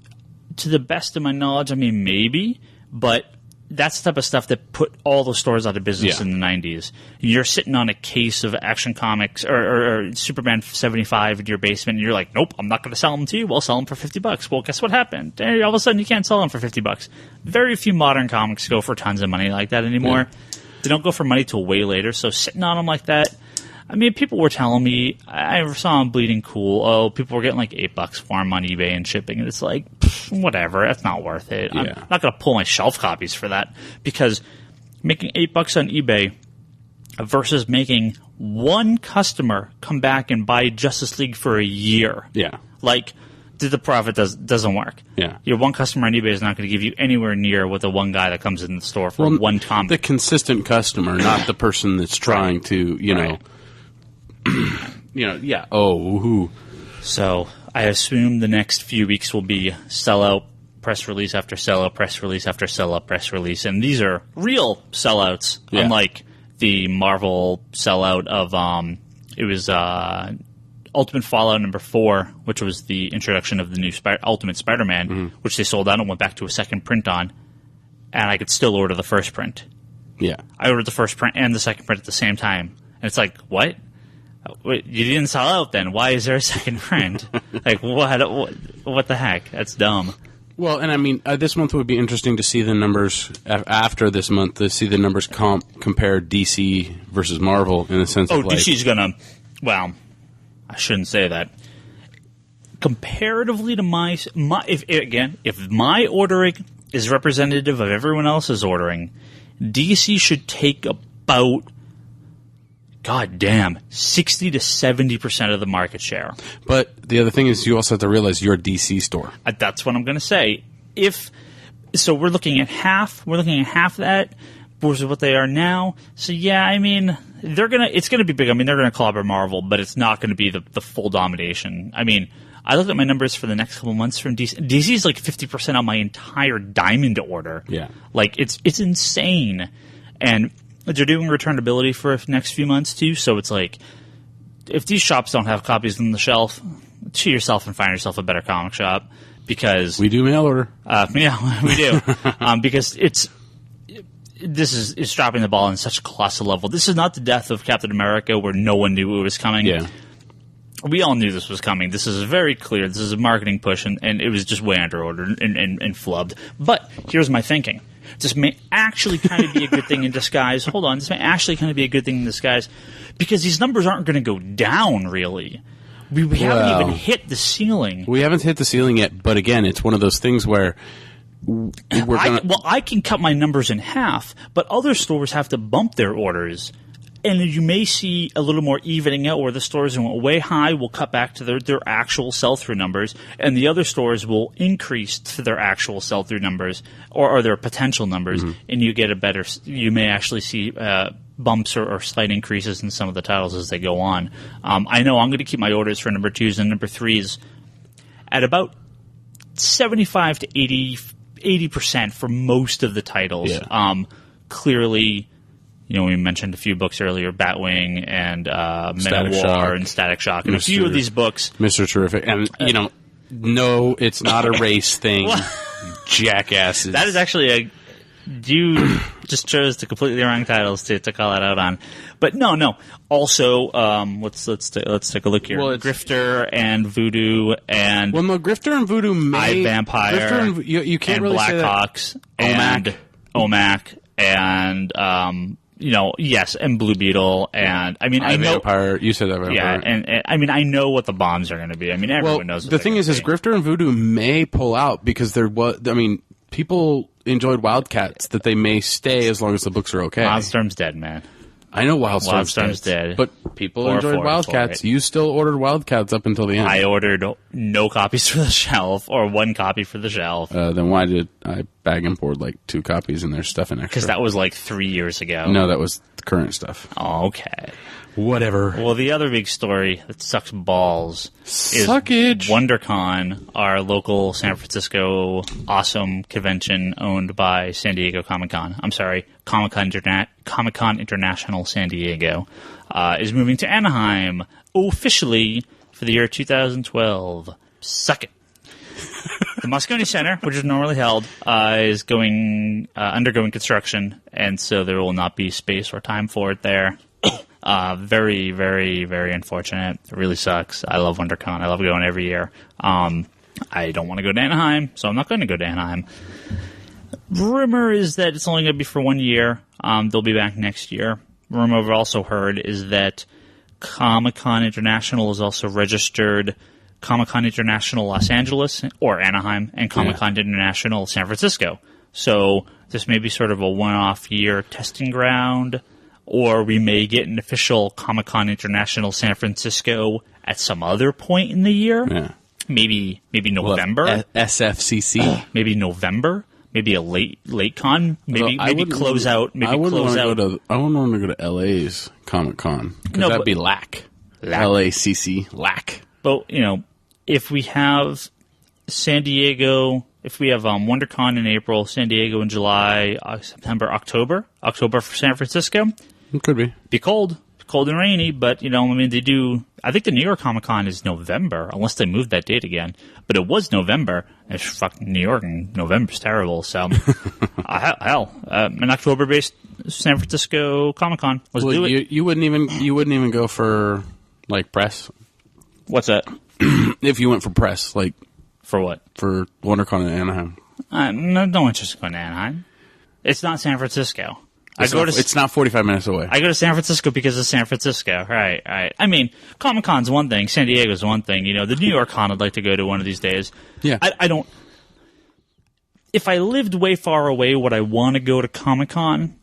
to the best of my knowledge, maybe, but that's the type of stuff that put all the stores out of business in the 90s. You're sitting on a case of Action Comics or Superman 75 in your basement, and you're like, nope, I'm not going to sell them to you. We'll sell them for $50. Well, guess what happened? All of a sudden, you can't sell them for $50. Very few modern comics go for tons of money like that anymore. Yeah. They don't go for money till way later. So sitting on them like that, people were telling me, I saw them bleeding cool. Oh, people were getting like $8 for them on eBay and shipping. And it's like, whatever, that's not worth it. Yeah. I'm not going to pull my shelf copies for that, because making $8 on eBay versus making one customer come back and buy Justice League for a year. Yeah. Like, the profit doesn't work. Yeah. Your one customer on eBay is not going to give you anywhere near what the one guy that comes in the store for one comic. The consistent customer, not the person that's trying to, know. So I assume the next few weeks will be sellout, press release after sellout, press release after sellout, press release, and these are real sellouts, unlike the Marvel sellout of Ultimate Fallout #4, which was the introduction of the new Ultimate Spider-Man, which they sold out and went back to a second print on, and I could still order the first print. Yeah, I ordered the first print and the second print at the same time, and it's like, what? Wait, you didn't sell out then? Why is there a second print? Like, what the heck? That's dumb. Well, and this month would be interesting to see the numbers after this month, to see the numbers compare DC versus Marvel in the sense of like... DC's gonna... Well, I shouldn't say that. Comparatively to if my ordering is representative of everyone else's ordering, DC should take about... God damn, 60 to 70% of the market share. But the other thing is, you also have to realize you're a DC store. That's what I'm going to say. So we're looking at half. We're looking at half that versus what they are now. So yeah, it's going to be big. They're going to clobber Marvel, but it's not going to be the full domination. I looked at my numbers for the next couple months from DC. DC is like 50% on my entire Diamond order. Yeah, like it's insane, and they're doing returnability for the next few months, too, so it's like, if these shops don't have copies on the shelf, cheat yourself and find yourself a better comic shop, because... We do mail order. Yeah, we do. Because it's dropping the ball on such a colossal level. This is not the death of Captain America, where no one knew it was coming. Yeah. We all knew this was coming. This is very clear. This is a marketing push, and it was just way under ordered and flubbed. But here's my thinking. This may actually kind of be a good thing in disguise. Hold on. This may actually kind of be a good thing in disguise, because these numbers aren't going to go down, really. We haven't even hit the ceiling. We haven't hit the ceiling yet, but again, it's one of those things where I can cut my numbers in half, but other stores have to bump their orders. And you may see a little more evening out where the stores that went way high will cut back to their actual sell-through numbers, and the other stores will increase to their actual sell-through numbers or their potential numbers, and you get you may actually see bumps or slight increases in some of the titles as they go on. I know I'm going to keep my orders for number 2s and number 3s at about 75 to 80% for most of the titles. Yeah. Clearly, we mentioned a few books earlier, Batwing and Men of War and Static Shock, and a few of these books. Mr. Terrific. And, no, it's not a race thing, jackasses. That is actually you just chose the completely wrong titles to call that out on. But no. Also, let's take a look here. Well, Grifter and Voodoo and... Well, no, Grifter and Voodoo may... iVampire. You can't and really say that. Blackhawks. And OMAC. And... yes, and Blue Beetle, and I mean, I know Vampire. You said that, Vampire. Yeah, and I mean, I know what the bombs are going to be. I mean, everyone knows. What the thing is Grifter and Voodoo may pull out because people enjoyed Wildcats that they may stay as long as the books are okay. Wildstorm's dead, man. I know Wildstorm's dead, but people enjoyed Wildcats. You still ordered Wildcats up until the end. I ordered no copies for the shelf, or 1 copy for the shelf. Then why did I bag and board 2 copies and there's stuff in extra? Because that was 3 years ago. No, that was the current stuff. Oh, okay. Whatever. Well, the other big story that sucks balls Suckage. is WonderCon, our local San Francisco awesome convention owned by San Diego Comic-Con. I'm sorry, Comic-Con International San Diego is moving to Anaheim officially for the year 2012. Suck it. The Moscone Center, which is normally held, is undergoing construction, and so there will not be space or time for it there. Very, very, very unfortunate. It really sucks. I love WonderCon. I love going every year. I don't want to go to Anaheim, so I'm not going to go to Anaheim. Rumor is that it's only going to be for 1 year. They'll be back next year. Rumor I've also heard is that Comic-Con International is also registered Comic-Con International Los Angeles or Anaheim and Comic-Con International San Francisco. So this may be sort of a one-off year testing ground, or we may get an official Comic-Con International San Francisco at some other point in the year. Yeah. Maybe November. SFCC. Maybe November.Maybe a late con. Maybe close out. Maybe I wouldn't close out. I wouldn't want to go to LA's Comic-Con because that'd be LAC. LACC. LAC. But, if we have San Diego, if we have WonderCon in April, San Diego in July, September, October for San Francisco. It could be. Be cold and rainy, but, they do... I think the New York Comic-Con is November, unless they moved that date again. But it was November. It's fucking New York, and November's terrible, so... an October-based San Francisco Comic-Con. Let's do it. You wouldn't even go for, press? What's that? If you went for press, For what? For WonderCon in Anaheim. No interest in going to Anaheim. It's not San Francisco. It's not 45 minutes away. I go to San Francisco because of San Francisco. Right. I mean, Comic-Con's one thing. San Diego's one thing. The New York Con I'd like to go to one of these days. Yeah. I don't... If I lived way far away, would I want to go to Comic-Con?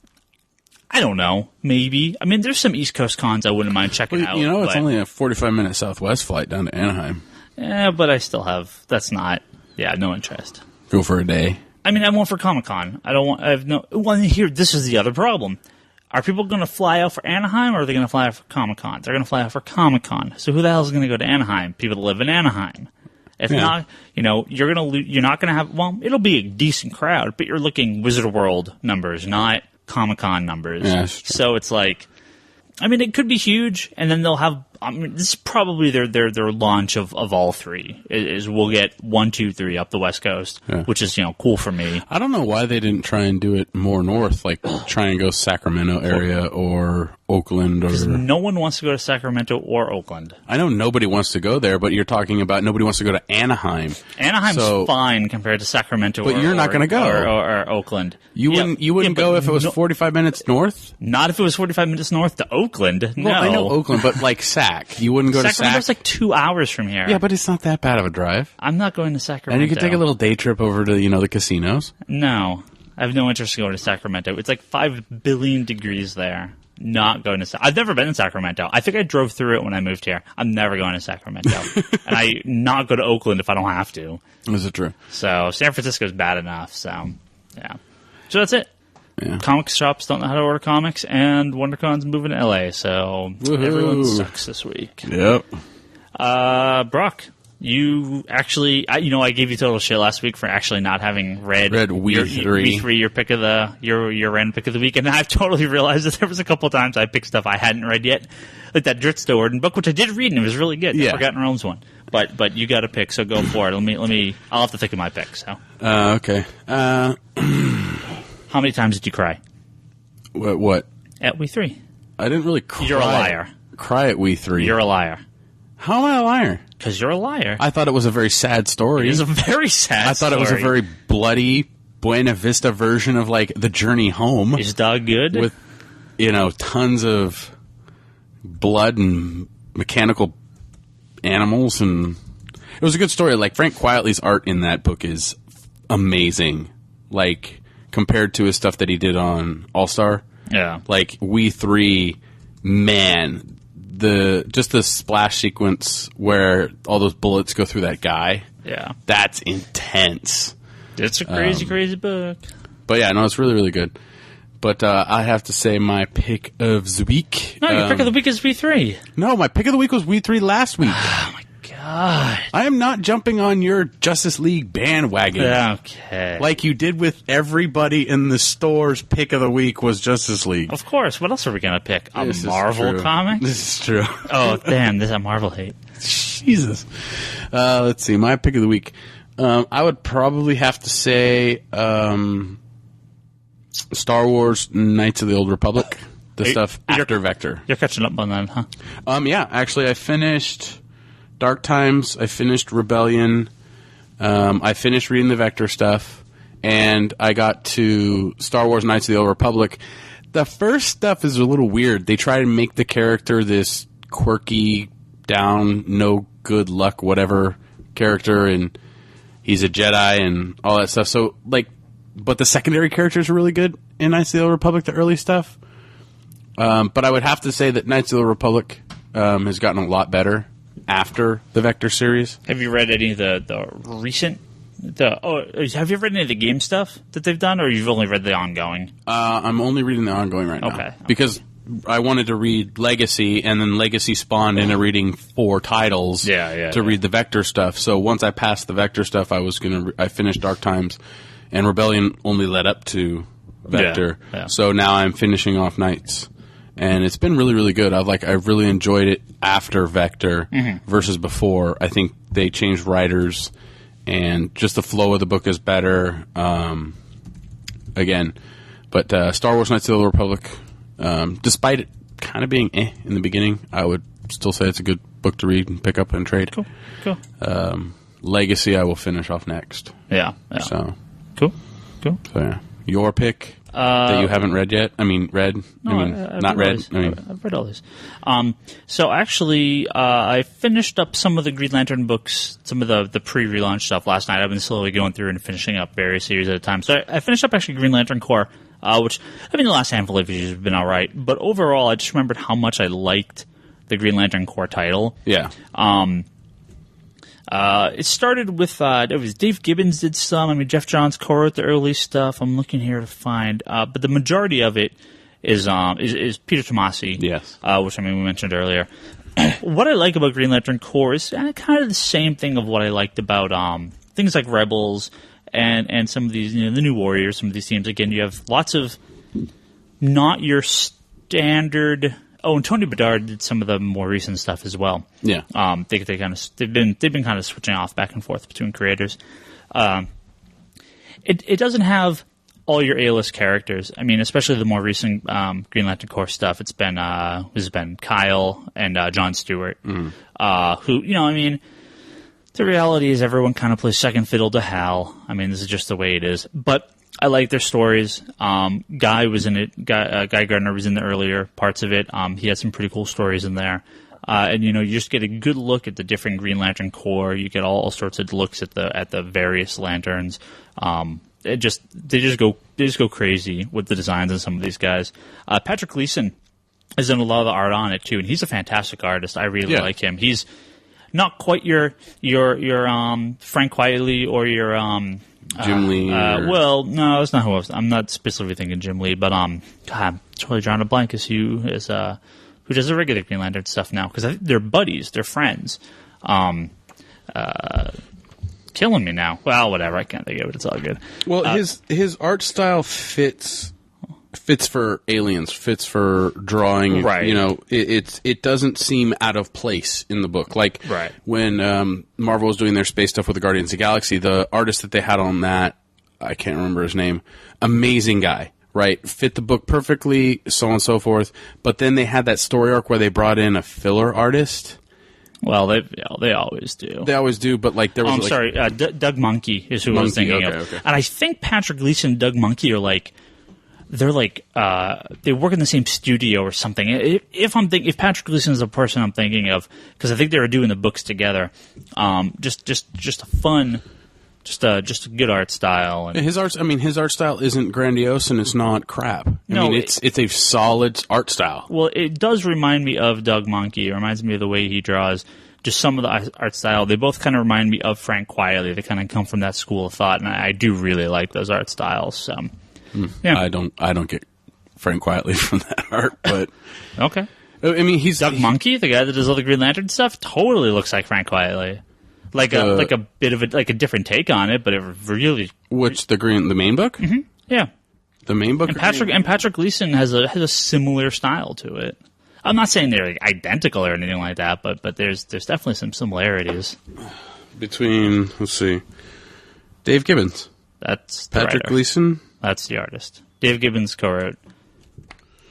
I don't know. Maybe. I mean, there's some East Coast cons I wouldn't mind checking out. It's only a 45-minute Southwest flight down to Anaheim. Yeah, but I still have... That's not... Yeah, no interest. Go for a day. I mean, I want for Comic-Con. This is the other problem. Are people going to fly out for Anaheim, or are they going to fly out for Comic-Con? They're going to fly out for Comic-Con. So who the hell is going to go to Anaheim? People that live in Anaheim. If not, you're not going to have... Well, it'll be a decent crowd, but you're looking Wizard World numbers, not Comic-Con numbers. Yeah, that's true. So it's it could be huge, and then they'll have... this is probably their launch of all three. Is we'll get 1, 2, 3 up the West Coast, which is cool for me. I don't know why they didn't try and do it more north, try and go Sacramento area or Oakland or. No one wants to go to Sacramento or Oakland. I know nobody wants to go there, but you're talking about nobody wants to go to Anaheim. Anaheim's fine compared to Sacramento, but you're not going to go or Oakland. You wouldn't go if it was 45 minutes north. Not if it was 45 minutes north to Oakland. No, well, I know Oakland, but Sac. back. You wouldn't go to Sacramento's like 2 hours from here. Yeah, but it's not that bad of a drive. I'm not going to Sacramento. And you could take a little day trip over to, the casinos. No. I have no interest in going to Sacramento. It's like 5 billion degrees there. Not going to I've never been in Sacramento. I think I drove through it when I moved here. I'm never going to Sacramento. And I not go to Oakland if I don't have to. Is it true? So San Francisco's bad enough. So, yeah. So that's it. Yeah. Comic shops don't know how to order comics, and WonderCon's moving to LA, so everyone sucks this week. Yep. Brock, you actually, I gave you total shit last week for actually not having read We3, your pick of your random pick of the week, and I've totally realized that there was a couple times I picked stuff I hadn't read yet, like that Drizzt Do'Urden book, which I did read and it was really good. Yeah. The Forgotten Realms one, but you got a pick, so go for it. Let me. I'll have to think of my pick. So. Okay. How many times did you cry? What? At We3. I didn't really cry. You're a liar. Cry at We3. You're a liar. How am I a liar? Because you're a liar. I thought it was a very sad story. It is a very sad I thought it was a very bloody Buena Vista version of, like, The Journey Home. Is dog good? With, tons of blood and mechanical animals. And it was a good story. Like, Frank Quietly's art in that book is amazing. Like, compared to his stuff that he did on All-Star. Yeah. Like, We3, man, the splash sequence where all those bullets go through that guy. Yeah. That's intense. It's a crazy book. But yeah, no, it's really, really good. But I have to say my pick of the week. No, your pick of the week is V3. No, my pick of the week was We3 last week. Oh, my God. I am not jumping on your Justice League bandwagon. Okay. Like you did with everybody in the store's pick of the week was Justice League. Of course. What else are we going to pick? A Marvel comic? This is true. Oh, damn. This is a Marvel hate. Jesus. Let's see. My pick of the week. I would probably have to say Star Wars Knights of the Old Republic. The stuff after Vector. You're catching up on that, huh? Yeah. Actually, I finished Dark Times. I finished Rebellion. I finished reading the Vector stuff. And I got to Star Wars Knights of the Old Republic. The first stuff is a little weird. They try to make the character this quirky, down, no good luck, whatever character, and he's a Jedi and all that stuff. So, but the secondary characters are really good in Knights of the Old Republic, the early stuff. But I would have to say that Knights of the Old Republic has gotten a lot better after the Vector series. Have you read any of the recent... have you read any of the game stuff that they've done, or you've only read the ongoing? I'm only reading the ongoing right now. Okay. Because I wanted to read Legacy, and then Legacy spawned into reading 4 titles to read the Vector stuff. So once I passed the Vector stuff, I finished Dark Times, and Rebellion only led up to Vector. Yeah. So now I'm finishing off Knights. And it's been really, really good. I've really enjoyed it after Vector versus before. I think they changed writers, and just the flow of the book is better. Again, but Star Wars Knights of the Old Republic, despite it kind of being in the beginning, I would still say it's a good book to read and pick up and trade. Cool. Legacy I will finish off next. Yeah. So Cool. So yeah. Your pick that you haven't read yet? I've read all these. So actually, I finished up some of the Green Lantern books, some of the pre-relaunch stuff last night. I've been slowly going through and finishing up various series at a time. So I finished up actually Green Lantern Corps, which, the last handful of issues have been all right. But overall, I just remembered how much I liked the Green Lantern Corps title. Yeah. It started with, it was Dave Gibbons did some. Jeff Johns co-wrote the early stuff. I'm looking here to find, but the majority of it is Peter Tomasi. Yes. Which, we mentioned earlier. What I like about Green Lantern Corps is kind of the same thing of what I liked about, things like Rebels and some of these, the New Warriors, some of these teams. Again, you have lots of not your standard. Oh, and Tony Bedard did some of the more recent stuff as well. Yeah. They've been kind of switching off back and forth between creators. It doesn't have all your A-list characters. Especially the more recent Green Lantern Corps stuff. It's been Kyle and John Stewart, who the reality is everyone kind of plays second fiddle to Hal. This is just the way it is. But I like their stories. Guy was in it. Guy Gardner was in the earlier parts of it. He had some pretty cool stories in there. and you just get a good look at the different Green Lantern Corps. You get all sorts of looks at the various lanterns. They just go crazy with the designs of some of these guys. Patrick Gleason has done a lot of the art on it too, and he's a fantastic artist. I really like him. He's not quite your Frank Quitely or your Jim Lee. Well, no, that's not who I was. I'm not specifically thinking Jim Lee, but God, I'm totally drawing a blank. Is who does the regular Green Lantern stuff now? Because I think they're buddies, they're friends. Killing me now. Well, whatever. I can't think of it. It's all good. Well, his art style fits for Aliens, fits for drawing. Right. It doesn't seem out of place in the book. Like when Marvel was doing their space stuff with the Guardians of the Galaxy, the artist that they had on that, I can't remember his name, amazing guy. Right, fit the book perfectly, so on and so forth. But then they had that story arc where they brought in a filler artist. Well, they always do. They always do, but like there was. I'm sorry, Doug Monkey is who I was thinking of. Okay. And I think Patrick Gleason and Doug Monkey are they work in the same studio or something. If Patrick Gleason is the person I'm thinking of, because I think they were doing the books together. Just a fun. Just a good art style. And his art style isn't grandiose and it's not crap. It's a solid art style. Well, it does remind me of Doug Monkey. It reminds me of the way he draws. Just some of the art style. They both kind of remind me of Frank Quitely. They kind of come from that school of thought, and I do really like those art styles. So, yeah. I don't get Frank Quitely from that art, but okay. He's Doug Monkey, the guy that does all the Green Lantern stuff, totally looks like Frank Quitely. Like a bit of a different take on it, but it really. Which the main book? Mm-hmm. Yeah, the main book. And Patrick Gleason has a similar style to it. I'm not saying they're identical or anything like that, but there's definitely some similarities between. Let's see, Dave Gibbons. That's the Patrick writer. Gleason. That's the artist. Dave Gibbons co-wrote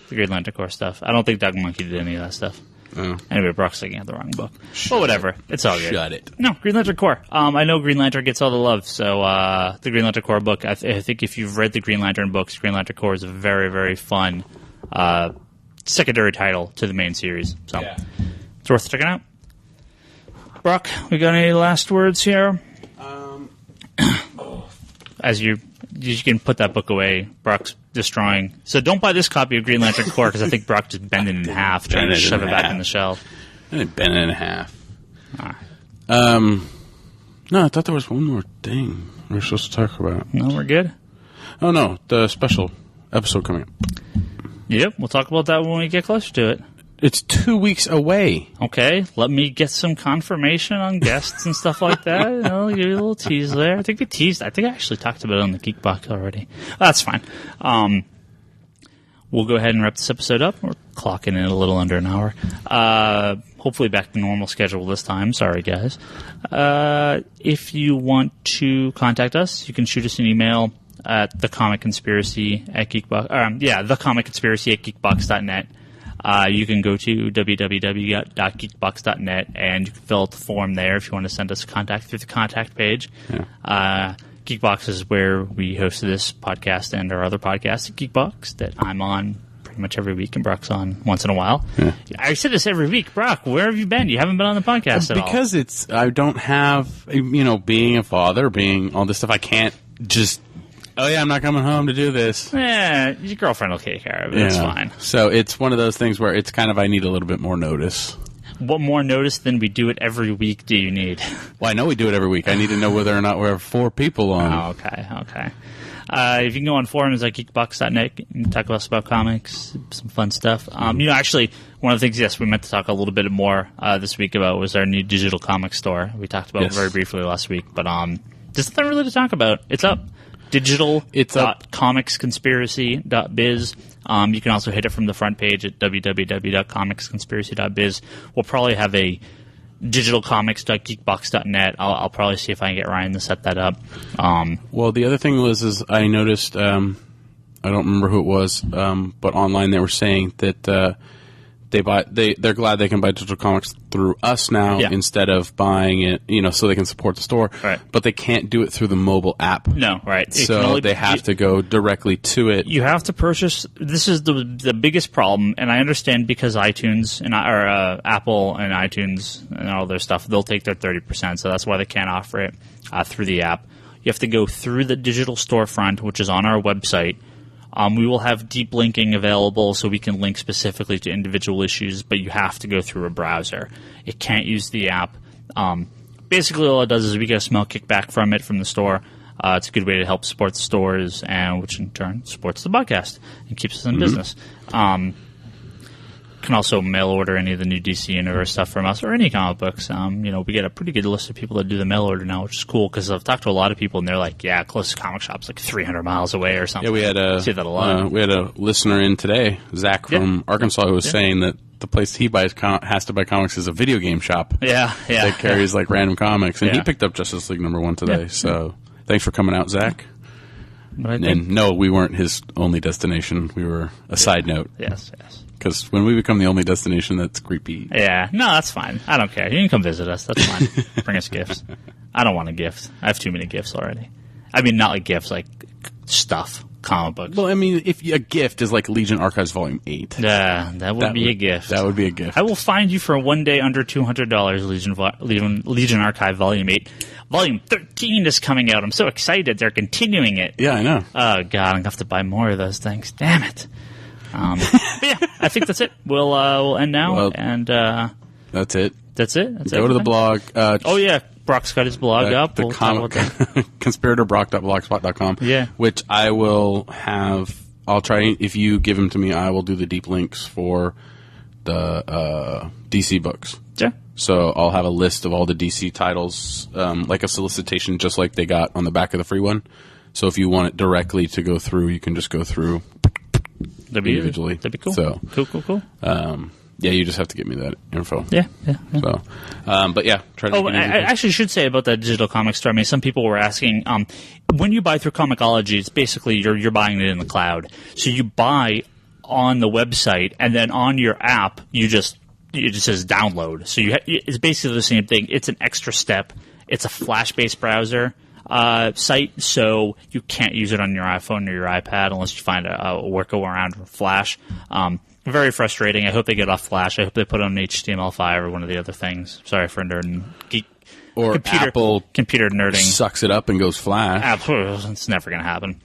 the Green Lantern Corps stuff. I don't think Doug Monkey did any of that stuff. Oh. Anyway, Brock's thinking of the wrong book. But whatever. It's all good. Shut it. No, Green Lantern Corps. I know Green Lantern gets all the love, so the Green Lantern Corps book, I think if you've read the Green Lantern books, Green Lantern Corps is a very, very fun secondary title to the main series. So it's worth checking out. Brock, we got any last words here? As you can put that book away, Brock's destroying. So don't buy this copy of Green Lantern Corps because I think Brock just bent it in half trying to shove it back in the shelf. I didn't bend it in half. All right. No, I thought there was one more thing we were supposed to talk about. No, we're good? Oh, no, the special episode coming up. Yep, we'll talk about that when we get closer to it. It's 2 weeks away. Okay, let me get some confirmation on guests and stuff like that. I'll give you a little tease there. I think I actually talked about it on the Geek Box already. That's fine. We'll go ahead and wrap this episode up. We're clocking in a little under an hour. Hopefully back to normal schedule this time. Sorry, guys. If you want to contact us, you can shoot us an email at thecomicconspiracy at Geekbox. thecomicconspiracy at geekbox.net. You can go to www.geekbox.net and you can fill out the form there if you want to send us contact through the contact page. Yeah. Geekbox is where we host this podcast and our other podcast, Geekbox, that I'm on pretty much every week and Brock's on once in a while. Yeah. I say this every week. Brock, where have you been? You haven't been on the podcast at all. Because I don't have, being a father, being all this stuff, I can't just... Oh, yeah, I'm not coming home to do this. Yeah, your girlfriend will take care of it. It's fine. So it's one of those things where it's kind of I need a little bit more notice. What more notice than we do it every week do you need? Well, I know we do it every week. I need to know whether or not we have 4 people on. Oh, okay. If you can go on forums like geekbox.net and talk to us about comics, some fun stuff. Actually, one of the things, we meant to talk a little bit more this week about was our new digital comic store. We talked about it very briefly last week, but there's nothing really to talk about. It's up. Digital.comicsconspiracy.biz. You can also hit it from the front page at www.comicsconspiracy.biz. We'll probably have a digitalcomics.geekbox.net. I'll probably see if I can get Ryan to set that up. Well, the other thing is I noticed, I don't remember who it was, but online they were saying that they're glad they can buy digital comics through us now instead of buying it, so they can support the store. Right. But they can't do it through the mobile app. No, right. So they have to go directly to it. You have to purchase. This is the biggest problem, and I understand because iTunes and Apple and iTunes and all their stuff, they'll take their 30%. So that's why they can't offer it through the app. You have to go through the digital storefront, which is on our website. We will have deep linking available so we can link specifically to individual issues, but you have to go through a browser. It can't use the app. Basically, all it does is we get a small kickback from it from the store. It's a good way to help support the stores, and which in turn supports the podcast and keeps us in business. Can also mail order any of the new DC Universe stuff from us or any comic books. We get a pretty good list of people that do the mail order now, which is cool because I've talked to a lot of people and they're like, "Yeah, closest comic shop's like 300 miles away or something." Yeah, we had see that a lot. We had a listener in today, Zach from Arkansas, who was saying that the place he buys has to buy comics is a video game shop. Yeah. That carries like random comics, and he picked up Justice League #1 today. Yeah. So thanks for coming out, Zach. And no, we weren't his only destination. We were a side note. Yes. Because when we become the only destination, that's creepy. Yeah. No, that's fine. I don't care. You can come visit us. That's fine. Bring us gifts. I don't want a gift. I have too many gifts already. I mean, not like gifts, like stuff, comic books. Well, I mean, if a gift is like Legion Archives Volume 8. Yeah, that would be a gift. That would be a gift. I will find you for one day under $200, Legion Archive Volume 8. Volume 13 is coming out. I'm so excited. They're continuing it. Yeah, I know. Oh, God, I'm going to have to buy more of those things. Damn it. But yeah, I think that's it. We'll end now. Well, and that's it. That's it? That's Go to the blog. Brock's got his blog up. The conspiratorbrock.blogspot.com. Yeah. Which I will have. I'll try. If you give them to me, I will do the deep links for the DC books. Sure. So I'll have a list of all the DC titles, like a solicitation, just like they got on the back of the free one. So if you want it directly to go through, you can just go through individually. That'd be cool. So, cool. Yeah, you just have to give me that info. Yeah. So, but yeah. Try to I actually should say about that digital comic store. I mean, some people were asking, when you buy through Comixology, it's basically you're buying it in the cloud. So you buy on the website, and then on your app, it just says download. So it's basically the same thing. It's an extra step. It's a Flash-based browser site, so you can't use it on your iPhone or your iPad unless you find a workaround for Flash. Very frustrating. I hope they get off Flash. I hope they put it on HTML5 or one of the other things. Sorry for nerding. Apple computer nerding sucks it up and goes Flash. It's never going to happen.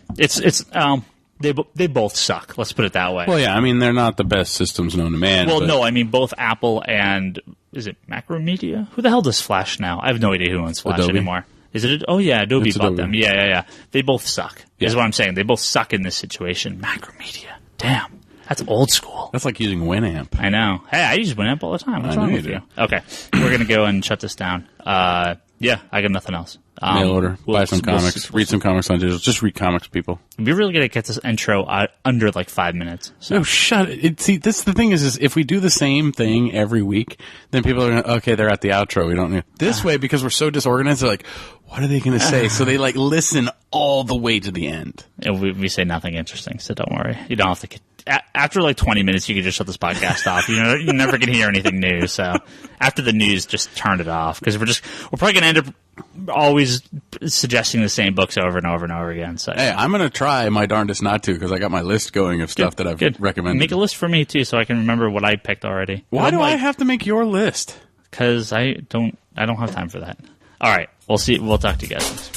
They both suck. Let's put it that way. Well, yeah. I mean, they're not the best systems known to man. Well, no. I mean, both Apple and is it Macromedia? Who the hell does Flash now? I have no idea who owns Flash anymore. Is it? Oh yeah, Adobe bought them. Yeah. They both suck. Yeah. Is what I'm saying. They both suck in this situation. Macromedia. Damn. That's old school. That's like using Winamp. I know. Hey, I use Winamp all the time. What's wrong with you? Okay, we're going to go and shut this down. Yeah, I got nothing else. Mail order. Buy some comics. Read some comics on digital. Just read comics, people. We're really going to get this intro under like 5 minutes. So. No, shut it. See, this the thing is if we do the same thing every week, then people are going to, okay, they're at the outro. We don't need this way because we're so disorganized. They're like, what are they going to say? So they like listen all the way to the end. And we say nothing interesting, so don't worry. You don't have to. After like 20 minutes, you can just shut this podcast off. You never can hear anything new. So after the news, just turn it off because we're probably going to end up always suggesting the same books over and over and over again. So hey, I'm going to try my darndest not to because I got my list going of stuff that I've recommended. Make a list for me too, so I can remember what I picked already. Why do I have to make your list? Because I don't have time for that. All right, we'll see. We'll talk to you guys.